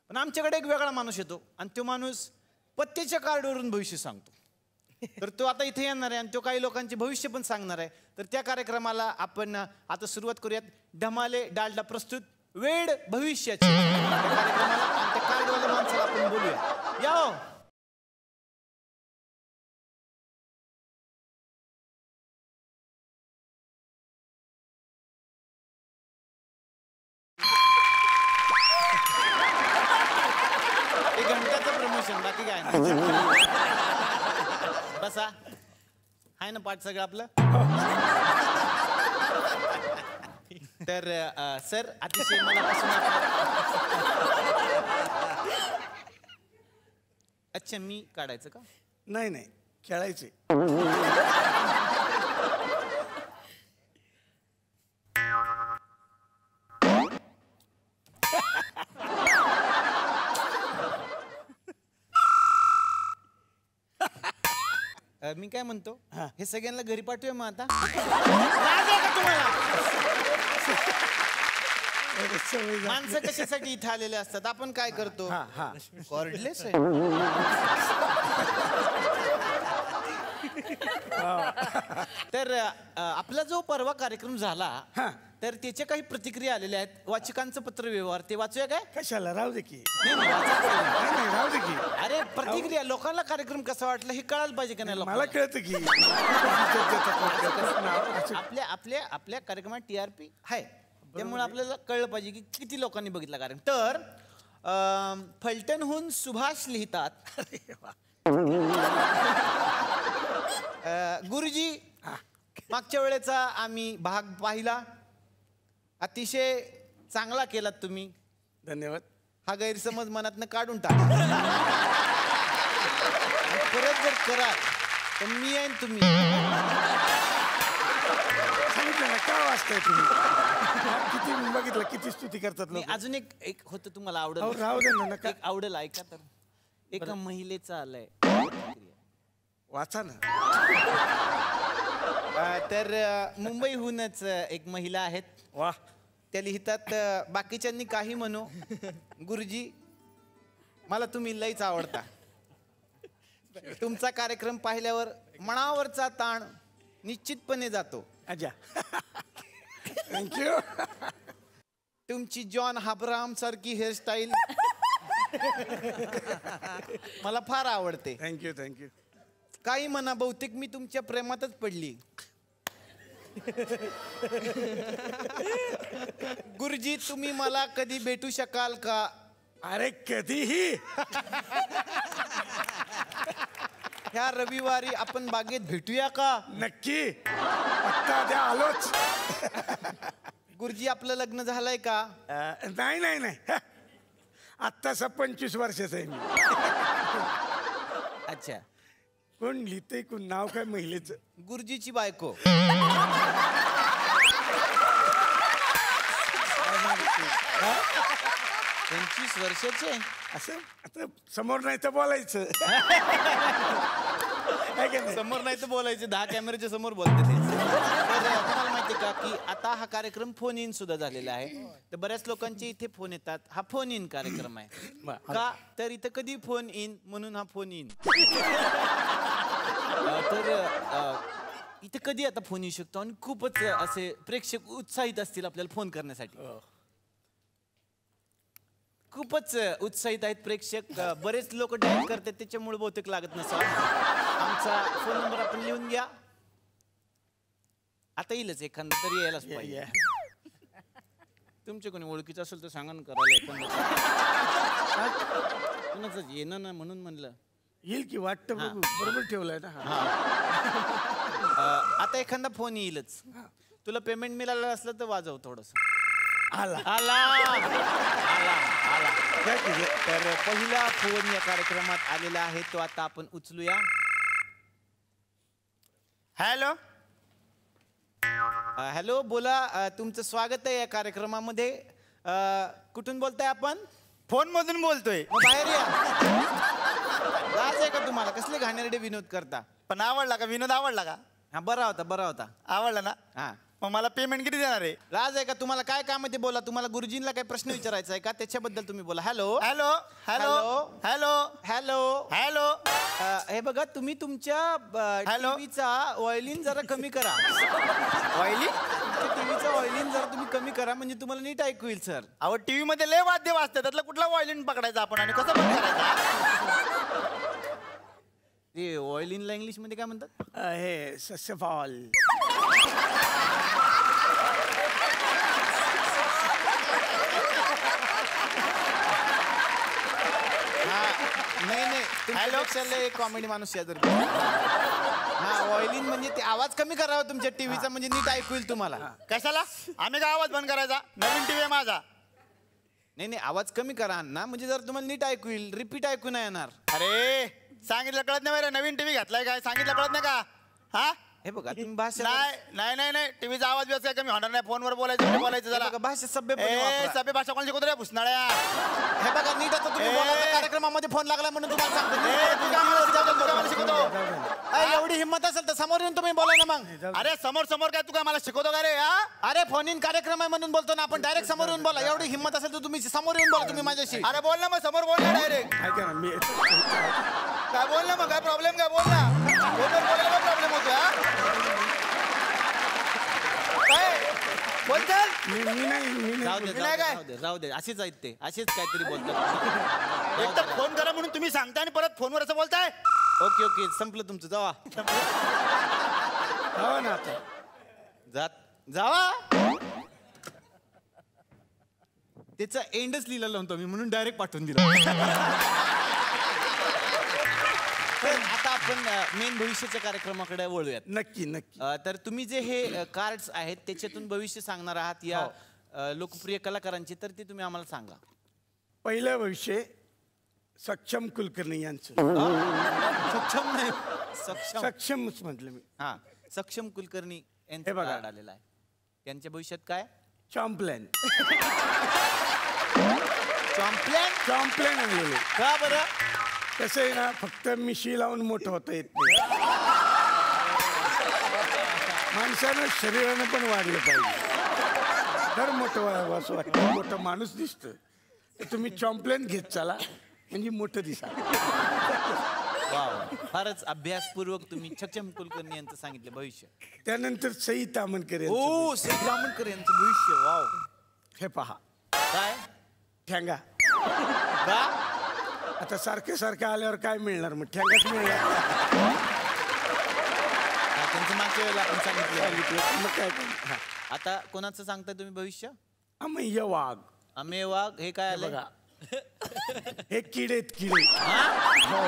पण आमच्याकडे एक वेगळा माणूस येतो आणि तो माणूस पत्त्याच्या कार्डवरून भविष्य सांगतो. तर तो आता इथे येणार आहे आणि तो काही लोकांचे भविष्य पण सांगणार आहे. तर त्या कार्यक्रमाला आपण आता सुरुवात करूयात. धमाले डालडा प्रस्तुत वेड भविष्याची कार्यक्रमाला आणि त्या कार्डवाल्या माणसाला आपण बोलूया. या हो. एक घंट्याचं प्रमोशन, बाकी काय नाही. बसा, आहे ना पाठ सगळं आपलं. तर सर अतिशय मनापासून अच्छा मी काढायचं का? नाही नाही, खेळायचे. मी काय म्हणतो, हे सगळ्यांना घरी पाठवूया मग आता. लाज आहे का तुम्हाला? माणसं कशासाठी इथे आलेले असतात, आपण काय करतो कॉर्डलेस आहे. तर आपला जो परवा कार्यक्रम झाला तर त्याच्या काही प्रतिक्रिया आलेल्या आहेत. वाचकांचं पत्र व्यवहार ते वाचूया काय? कशाला, राहू दे की. नाही, नाही, वाचा. नाही, राहू दे की. अरे प्रतिक्रिया, लोकांना कार्यक्रम कसा वाटला हे कळायला पाहिजे का नाही मला लोकांना? कळतं की आपल्या आपल्या आपल्या कार्यक्रमात TRP आहे, त्यामुळे आपल्याला कळलं पाहिजे की किती लोकांनी बघितला कार्यक्रम. तर फलटणहून सुभाष लिहितात, गुरुजी मागच्या वेळेचा आम्ही भाग पाहिला, अतिशय चांगला केलात तुम्ही. धन्यवाद. हा गैरसमज मनातनं काढून टाक. परत जर करा तर मी आहे तुम्ही. सांगितलं ना, का वाचताय तुम्ही? किती बघितलं, किती स्तुती करतात लोक. अजून एक होतं तुम्हाला आवडेल, अहो, राहू दे ना, नका. एक आवडेल, ऐका. तर एका महिलेचं आलंय, वाचा ना. तर मुंबईहूनच एक महिला आहेत. वाह. त्या लिहितात, बाकीच्यांनी काही म्हणू, गुरुजी मला तुम्ही लईच आवडता. तुमचा कार्यक्रम पाहिल्यावर मनावरचा ताण निश्चितपणे जातो. अच्छा. थँक्यू. तुमची जॉन हाब्राम सारखी हेअरस्टाईल मला फार आवडते. Thank you thank you. काही म्हणा, बहुतेक मी तुमच्या प्रेमातच पडली. गुरुजी, तुम्ही मला कधी भेटू शकाल का? अरे कधीही. ह्या रविवारी आपण बागेत भेटूया का? नक्की. आत्ता द्या आलोच. गुरुजी, आपलं लग्न झालंय का? नाही नाही नाही, आत्ताचा 25 वर्षाचा आहे मी. अच्छा. कोण लिहिते, कोण नाव काय महिलेचं? गुरुजीची बायको. 25 वर्षाचे. असं आता समोर नाही तर बोलायचं. है का नाही? समोर नाही तर बोलायचे, 10 कॅमेऱ्याच्या समोर बोलते ते. तर तुम्हाला माहिती का की आता हा कार्यक्रम फोन इन सुद्धा झालेला आहे. तर बऱ्याच लोकांचे इथे फोन येतात. हा फोन इन कार्यक्रम आहे का? तर इथं कधी फोन इन, म्हणून हा फोन इन. तर इथे कधी आता फोन येऊ शकतो आणि खूपच असे प्रेक्षक उत्साहित असतील आपल्याला फोन करण्यासाठी. खूपच उत्साहित आहेत प्रेक्षक. बरेच लोक डायल करतात, त्याच्यामुळे बहुतेक लागत नसा. आमचा फोन नंबर आपण लिहून घ्या. आता येईलच, एखादा तरी यायलाच पाहिजे. तुमचे कोणी ओळखीचं असेल तर सांगा ना करायला. कोणाचं येणं ना म्हणून म्हणलं. येईल की वाटतं बघू. बरोबर ठेवलंय ना. आता एखादा फोन येईलच. तुला पेमेंट मिळालं असलं तर वाजव थोडस. आला आला आला आला. तर पहिला फोन या कार्यक्रमात आलेला आहे, तो आता आपण उचलूया. हॅलो. हॅलो, बोला. तुमचं स्वागत आहे या कार्यक्रमामध्ये. कुठून बोलताय आपण? फोन मधून बोलतोय. मग बाहेर या. लाज आहे का तुम्हाला? कसले घाणेरडे विनोद करता? पण आवडला का विनोद? आवडला का? हा, बरा होता बरा होता. आवडला ना? हा. मग मला पेमेंट किती देणार आहे? लाज आहे का तुम्हाला? काय काम आहे ते बोला. तुम्हाला गुरुजींना काय प्रश्न विचारायचा आहे का? त्याच्याबद्दल तुम्ही बोला. Hello hello hello hello hello hello. हे बघा, तुम्ही तुमच्या टीव्हीचा व्हायोलिन जरा कमी करा. वाहिली? टीव्हीचा व्हायोलिन जरा तुम्ही कमी करा, म्हणजे तुम्हाला नीट ऐकू येईल सर. अहो टीव्ही मध्ये लय वाद्य वाजतात, त्यातला कुठला व्हायोलिन पकडायचा आपण आणि कसं बंद करायचा? ते व्हायोलिनला इंग्लिश मध्ये काय म्हणतात? हे सस्यफॉल. नाही तुमच्यापेक्षा एक कॉमेडी माणूस या जर. हा, व्हायोलिन म्हणजे ते आवाज कमी करावा तुमच्या टीव्हीचा, म्हणजे नीट ऐकू येईल तुम्हाला. कशाला? आम्ही काय आवाज बंद करायचा? नवीन टीव्ही आहे माझा. नाही आवाज कमी करा ना, म्हणजे जर तुम्हाला नीट ऐकू येईल. रिपीट ऐकू नाही येणार. अरे सांगितलं कळत नाही बरं? नवीन टीव्ही घेतलाय काय? सांगितलं कळत नाही का? हा, हे बघा तुम्ही भाषा नाही नाही नाही टीव्हीचा आवाज व्यवस्था कमी होणार नाही. फोनवर बोलायचं बोलायचं जरा. भाषा सभ्य सभ्य भाषा कोण शिकवतो रे भुसनाळ्या? हे बघा नीट आता तुम्ही बोला. कार्यक्रमामध्ये फोन लागला म्हणून तुम्हाला सांगतो. एवढी हिंमत असेल तर समोर येऊन तुम्ही बोला ना मग. अरे समोर समोर काय तू काय मला शिकवतो का रे? अरे फोन इन कार्यक्रम आहे म्हणून बोलतो ना आपण. डायरेक्ट समोर येऊन बोला. एवढी हिंमत असेल तर तुम्ही समोर येऊन बोला तुम्ही माझ्याशी. अरे बोल ना मग, समोर बोल ना डायरेक्ट. ऐका ना, मी काय बोल ना मग, काय प्रॉब्लेम काय? बोल ना. बोलायला प्रॉब्लेम होतो. बोलचाल राहू दे असेच आहेत ते. असेच काहीतरी बोलतात. एक तर फोन करा म्हणून तुम्ही सांगताय आणि परत फोनवर असं बोलताय. ओके ओके, संपलं तुमचं. जावा हो ना. आता जावा. त्याचा एंडच लिहिलेला होतो मी, म्हणून डायरेक्ट पाठवून दिला. आता आपण मेन भविष्याच्या कार्यक्रमाकडे वळूयात. नक्की नक्की. तर तुम्ही जे हे कार्ड्स आहेत त्याच्यातून भविष्य सांगणार आहात या लोकप्रिय कलाकारांची, तर ते तुम्ही आम्हाला सांगा. पहिलं भविष्य सक्षम कुलकर्णी यांचं. सक्षम नाही, सक्षम. सक्षमच म्हटलं मी. हा, सक्षम कुलकर्णी यांचं बघा. कार्ड आलेलं आहे. त्यांच्या भविष्यात काय? चॉम्प्लॅन. चॉम्प्लॅन. चॉम्प्लॅन आणलेले. का बरं? कसं आहे ना, फक्त मिशी लावून मोठं होता येत नाही. माणसानं शरीरानं पण वाढलं पाहिजे. तर मोठं असं वाटतं, मोठं माणूस दिसतं. तुम्ही चॉम्प्लॅन घेत चला. म्हणजे मोठं दिसा. वा वा. फारच अभ्यासपूर्वक तुम्ही छक्षम कुलकर्णी यांचं सांगितलं भविष्य. त्यानंतर सई तामणकर यांचं ओ श्री ब्राह्मणकर यांचं भविष्य. वाव. हे पहा काय ठेंगा. का आता सारखं सारखं आल्यावर काय मिळणार मग ठेंगाच मिळणार. हा, त्यांचं मागच्या वेळेला आपण सांगितलं. मग काय करू? हा. आता कोणाचं सांगताय तुम्ही भविष्य? अमय्य वाघ. अमेय वाघ हे काय आलं? बघा हे किडेत किडे. हो.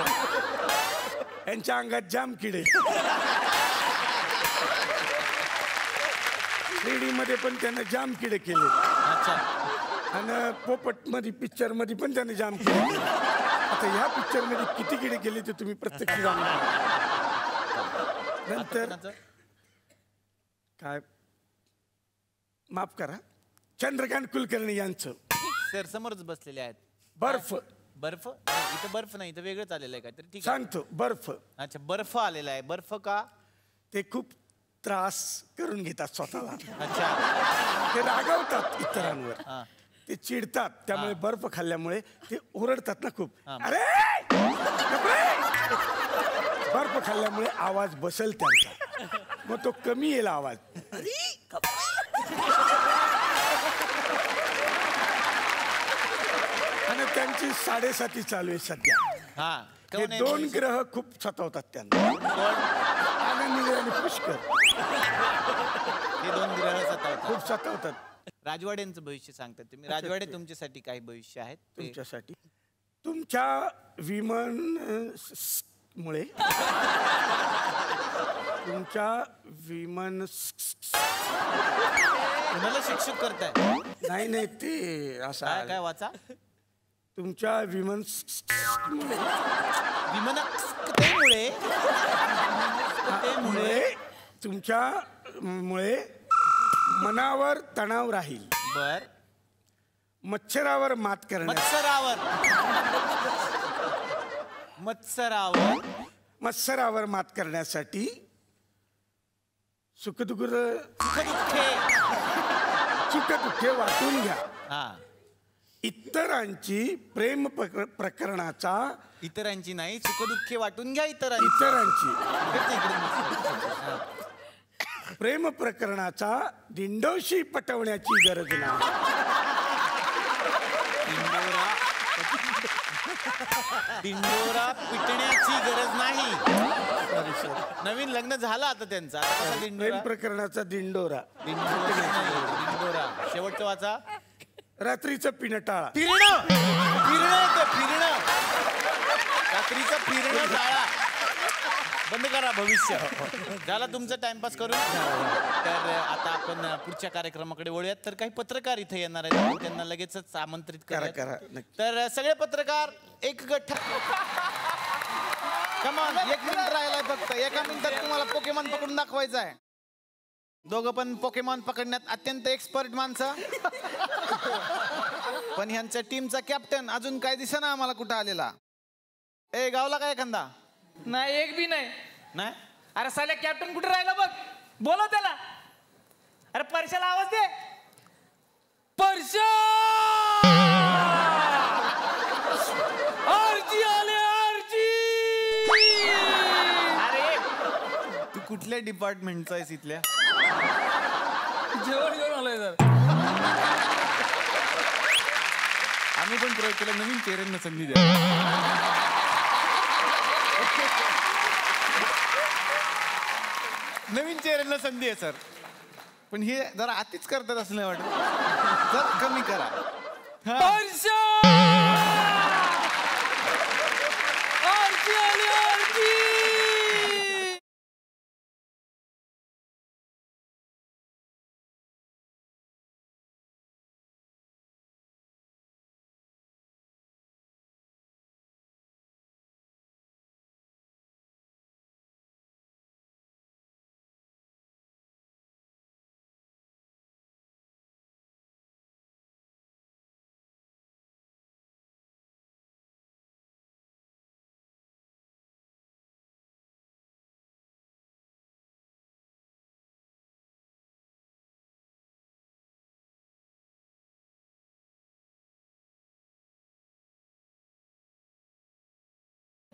यांच्या अंगात जाम किडे. 3D मध्ये पण त्यानं जाम किडे केले. अच्छा. आणि पोपट मध्ये पिक्चर मध्ये पण त्याने जाम किडे केले. आता ह्या पिक्चर मध्ये किती किडे केले ते तुम्ही प्रत्यक्ष जाणणार. नंतर कोणाचं? काय माफ करा चंद्रकांत कुलकर्णी यांचं सर समोरच बसलेले आहेत. बर्फ. बर्फ नाही, इथं बर्फ नाही, इथं वेगळंच आलेलं आहे काहीतरी. ठीक आहे. सांगतो बर्फ. अच्छा बर्फ आलेला आहे. बर्फ का? ते खूप त्रास करून घेतात स्वतःला. अच्छा. ते रागवतात इतरांवर. हा. ते चिडतात त्यामुळे बर्फ खाल्ल्यामुळे ते ओरडतात ना खूप. हा. अरे बर्फ खाल्ल्यामुळे आवाज बसेल त्यांचा, मग तो कमी येईल आवाज. आणि त्यांची 7.5 चालू आहे सध्या. हा. हे कोण आहे 2 भविष्य? ग्रह खूप सतावतात त्यांना. कोण? आनंदी आणि पुष्कर हे 2 ग्रह सतावतात. खूप सतावतात राजवाड्यांचं भविष्य सांगतात तुम्ही. राजवाडे तुमच्यासाठी काही भविष्य आहेत ते- तुमच्यासाठी. तुमच्या विमान मुळे तुमच्या विमान कुणाला शिक्षक करताय? नाही नाही ते असं काय काय वाचा? तुमच्या विमान विमानामुळे मुळे तुमच्या मुळे मनावर तणाव राहील. बर. मच्छरावर मात करण्यास मत्सरावर मात करण्यासाठी सुखदुःखे वाटून घ्या. हा. इतरांची प्रेम प्रकरणाचा इतरांची नाही, सुखदुःखे वाटून घ्या इतरांची. प्रेम प्रकरणाचा दिंडोशी पटवण्याची गरज नाही. दिंडोरा पिटण्याची गरज नाही. नवीन लग्न झालं आता त्यांचं. आता कसा प्रेम दिंडोरा? प्रकरणाचा दिंडोरा. दिंडोरा. शेवटचं वाचा. रात्रीचं पिणं टाळा. फिरणं. रात्रीचं फिरणं टाळा. बंद करा भविष्य. झाला तुमचा टाइमपास करून. तर आता आपण पुढच्या कार्यक्रमाकडे वळूयात. तर काही पत्रकार इथे येणार आहेत, आपण त्यांना लगेचच आमंत्रित करा. करा. तर सगळे पत्रकार एक गट. कमान 1 मिनिट राहिलाय फक्त. 1 मिनिटात तुम्हाला पोकेमॉन पकडून दाखवायचा आहे. दोघं पण पोकेमॉन पकडण्यात अत्यंत एक्सपर्ट माणसं. पण ह्यांच्या टीमचा कॅप्टन अजून काय दिसेना आम्हाला कुठं आलेला. ए गावला काय एखादा? नाही एक बी नाही. नाही. अरे साल्या कॅप्टन कुठे राहिला बघ. बोलव त्याला. अरे परशाला आवाज दे. परशा आरजी आले आरजी. अरे तू कुठल्या डिपार्टमेंटचा आहेस इथल्या? जेवण घेऊन आलोय सर. आम्ही पण प्रयोग केला. नवीन चेहऱ्यांना संधी द्या. नवीन चेहऱ्यांना संधी आहे सर. पण हे जरा आतीच करतात असं नाही वाटत. जर कमी करा. परशा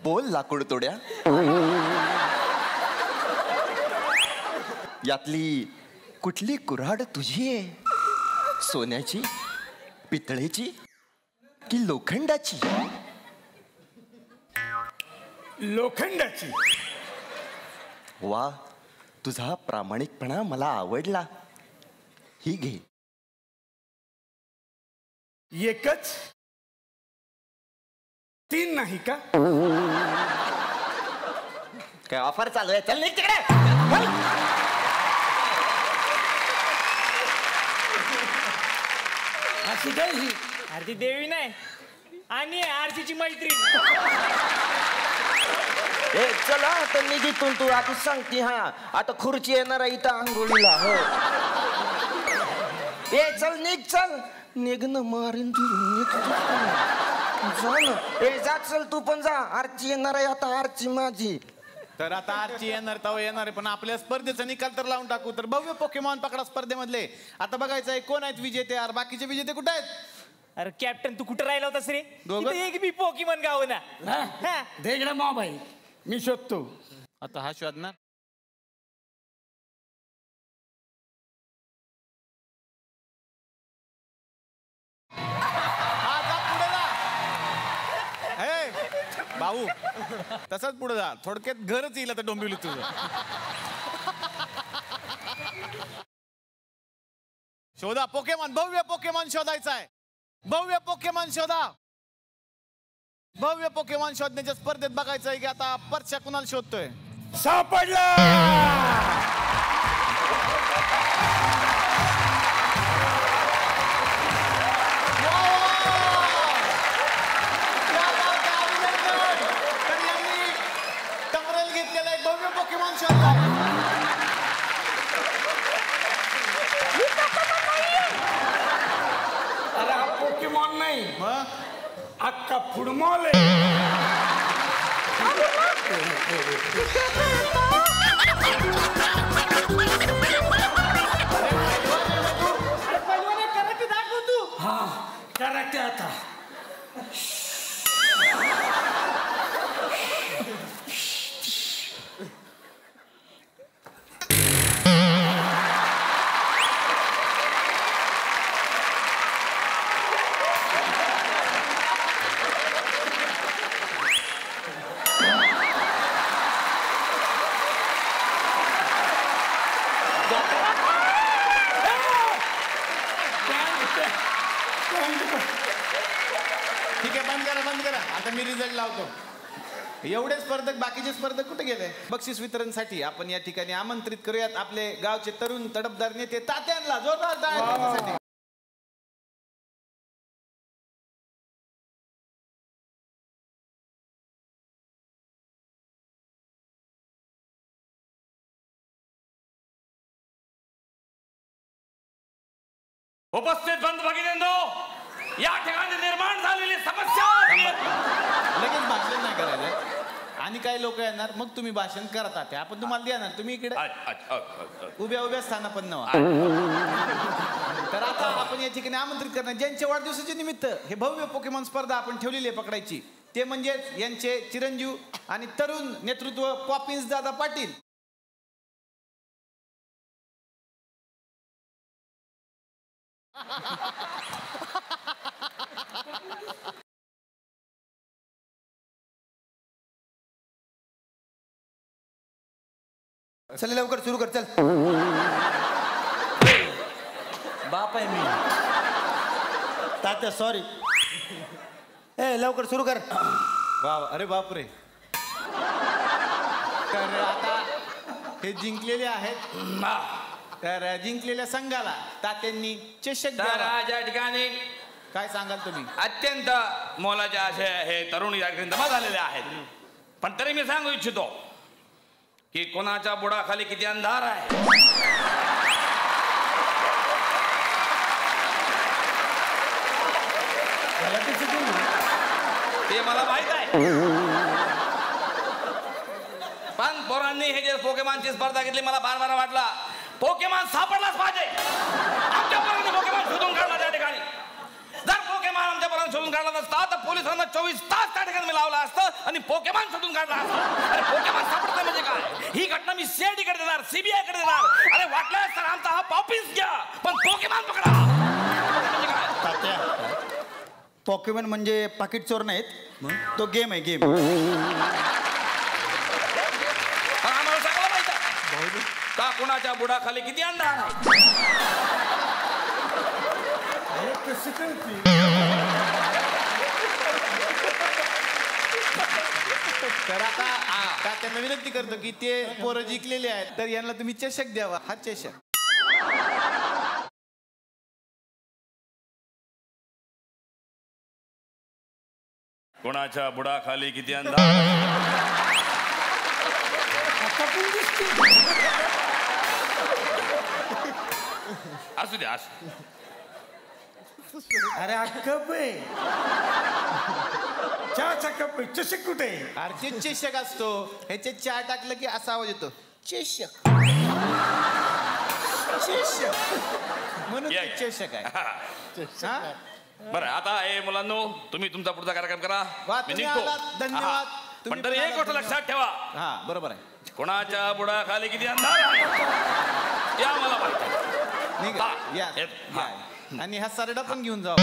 बोल लाकूड तोड्या, यातली कुठली कुऱ्हाड तुझी आहे? सोन्याची, पितळेची की लोखंडाची? लोखंडाची. वा, तुझा प्रामाणिकपणा मला आवडला. ही घे. एकच? 3 नाही का? काय ऑफर चालू आहे? चल निघ तिकडे. अशी काय ही? अरे ती देवी नाही आणि आरतीची मैत्रीण. ए चला आता निघितून तू आता सांगते. हा आता खुर्ची येणार आहे इथं आंघोळीला. हो ए चल निघ, चल निघ ना, मारीन तू. जा ना. ए जा, चल तू पण जा. आरची येणार आहे आता, आरची माझी. तर आता आरची येणार तेव्हा येणार आहे, पण आपल्या स्पर्धेचा निकाल तर लावून टाकू. तर भव्य पोकेमॉन पकडा स्पर्धेमधले आता बघायचं आहे कोण आहेत विजेते. यार बाकीचे विजेते कुठे आहेत? अरे कॅप्टन तू कुठं राहिला होतास रे? दोघं? इथं एक बी पोकीमॉन गाव ना. दे इकडे मोबाईल, मी शोधतो. आता हा शोधणार. भाऊ तसंच पुढे जा, थोडक्यात घरच येईल आता डोंबिवली तुझं. शोधा पोकेमॉन, भव्य पोकेमॉन शोधायचा आहे. भव्य पोकेमॉन शोधा. भव्य पोकेमॉन शोधण्याच्या स्पर्धेत बघायचं आहे की आता परशा कुणाला शोधतोय. सापडला. घेतलेला एक भव्य पोकेमॉन शोधला. अरे हा पोकेमॉन नाही, मग अख्खा फुडमॉल आहे. हा कराटे आता. ठीक आहे, बंद करा. आता मी रिझल्ट लावतो. एवढे स्पर्धक, बाकीचे स्पर्धक कुठे गेले? बक्षीस वितरणसाठी आपण या ठिकाणी आमंत्रित करूयात आपले गावचे तरुण तडफदार नेते तात्यांना. जोरदार टाळ्या त्यांच्यासाठी. उपस्थित बंधू भगिनींनो, या ठिकाणी निर्माण झालेली समस्या. लगेच भाषण नाही करायचं. आणि काही लोक येणार, मग तुम्ही भाषण करता ते आपण तुम्हाला देणार. तुम्ही इकडे उभ्या स्थाना पण नवा. तर आता आपण या ठिकाणी आमंत्रित करणार ज्यांच्या वाढदिवसाच्या निमित्त हे भव्य पोकेमॉन स्पर्धा आपण ठेवलेली आहे पकडायची. ते म्हणजे यांचे चिरंजीव आणि तरुण नेतृत्व पॉपिन्स दादा पाटील. चल लवकर सुरू कर. चल बाप आहे मी. तात्या सॉरी. ए लवकर सुरू कर. अरे बापरे. तर आता हे जिंकलेले आहेत. तर जिंकलेल्या संघाला तात्यांनी चषक द्यावा. या ठिकाणी काय सांगाल तुम्ही? अत्यंत मोलाचे असे हे तरुण या ठिकाणी जमा झालेले आहेत. पण तरी मी सांगू इच्छितो की कोणाच्या बुडाखाली किती अंधार आहे. ते मला माहित आहे. पण पोरांनी हे जे पोकेमॉनची स्पर्धा घेतली मला फार बरं वाटला. पोकेमॉन सापडलाच पाहिजे. आमच्या पोरांनी पोकेमॉन शोधून काढला त्या ठिकाणी. जर पोकेमॉन आमच्या पोरांनी शोधून काढला नसता तर पोलीस पोलिसांना 24 तास त्या ठिकाणी मी लावला असतं आणि पोकेमॉन शोधून काढला असता. अरे पोकेमॉन सापडतं म्हणजे काय? ही घटना मी CID कडे देणार, CBI कडे देणार. अरे वाटल्यास तर आमचा हा पॉपिन्स घ्या, पण पोकेमॉन पकडा. म्हणजे काय? तात्या पॉकेमॉन म्हणजे पाकिट चोर नाहीत, तो गेम आहे गेम. आम्हाला सगळं माहित आहे का कोणाच्या बुडाखाली किती अंडा आहे. तर आता त्यांना विनंती करतो की ते पोरं जिंकलेले आहेत तर यांना तुम्ही चषक द्यावा. हा चषक कोणाच्या बुडाखाली किती अंडा. असू द्या असू. अरे हा कप आहे, चहाचा कप आहे, चषक कुठे? अरे ते चषक असतो, ह्याच्यात चहा टाकलं की असा आवाज येतो चषक. म्हणून या, ते या. चषक आहे. हा? बरं आता हे मुलांनो तुम्ही तुमचा पुढचा कार्यक्रम करा. वा, मी तुम्ही निघतो. आलात, धन्यवाद. हा. तुम्ही पण तरी पण एक गोष्ट आलात, लक्षात ठेवा, हा बरोबर आहे. कोणाच्या बुडाखाली किती अंधार आहे या मला माहिती आहे. निघा. हा. या, हा. या. आणि हा सरडा पण घेऊन जाऊ.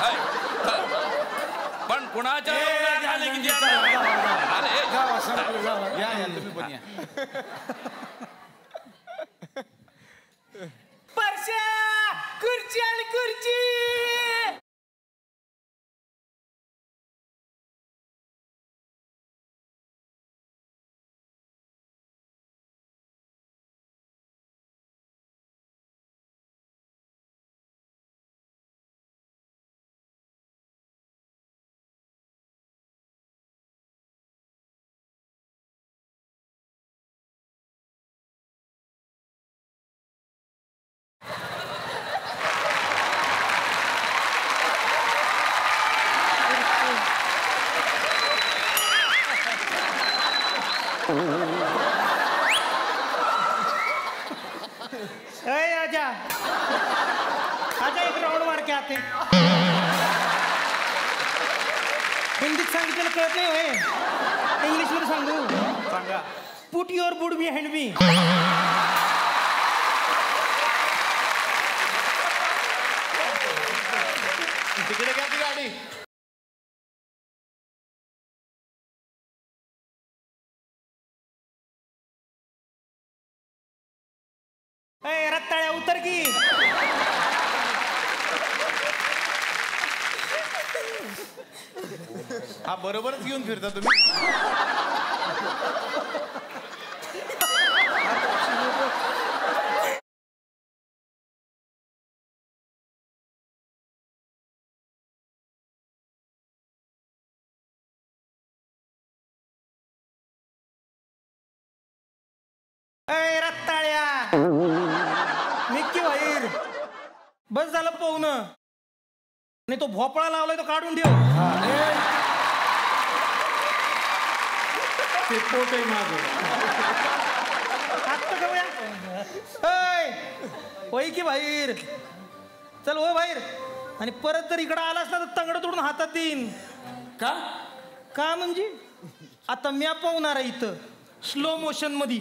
हाय. चला. पण कुणाच्या बुडाखाली किती अंधार आहे? अरे या या तुम्ही पण या. परश्या खुर्ची आणि खुर्ची. आजा आजा एक राउंड मार के आते. हिंदीत सांगितलेलं कळत नाही होय, इंग्लिश मध्ये सांगू. सांगा. Put your bud behind me. तिकडे घ्या ती गाडी. रत्ताळ्या उतर की. हा बरोबरच घेऊन फिरता तुम्ही. रत्ताळ्या निक्की बाहेर. बस झालं पोहून. नाही तो भोपळा लावलाय तो काढून ठेव. ते पोट आहे माझं. होय की बाहेर. चल हो बाहेर. आणि परत जर इकडं आलास ना तर तंगड तोडून हातात देईन. का? का म्हणजे आता म्या पाहणार आहे इथं स्लो मोशन मध्ये.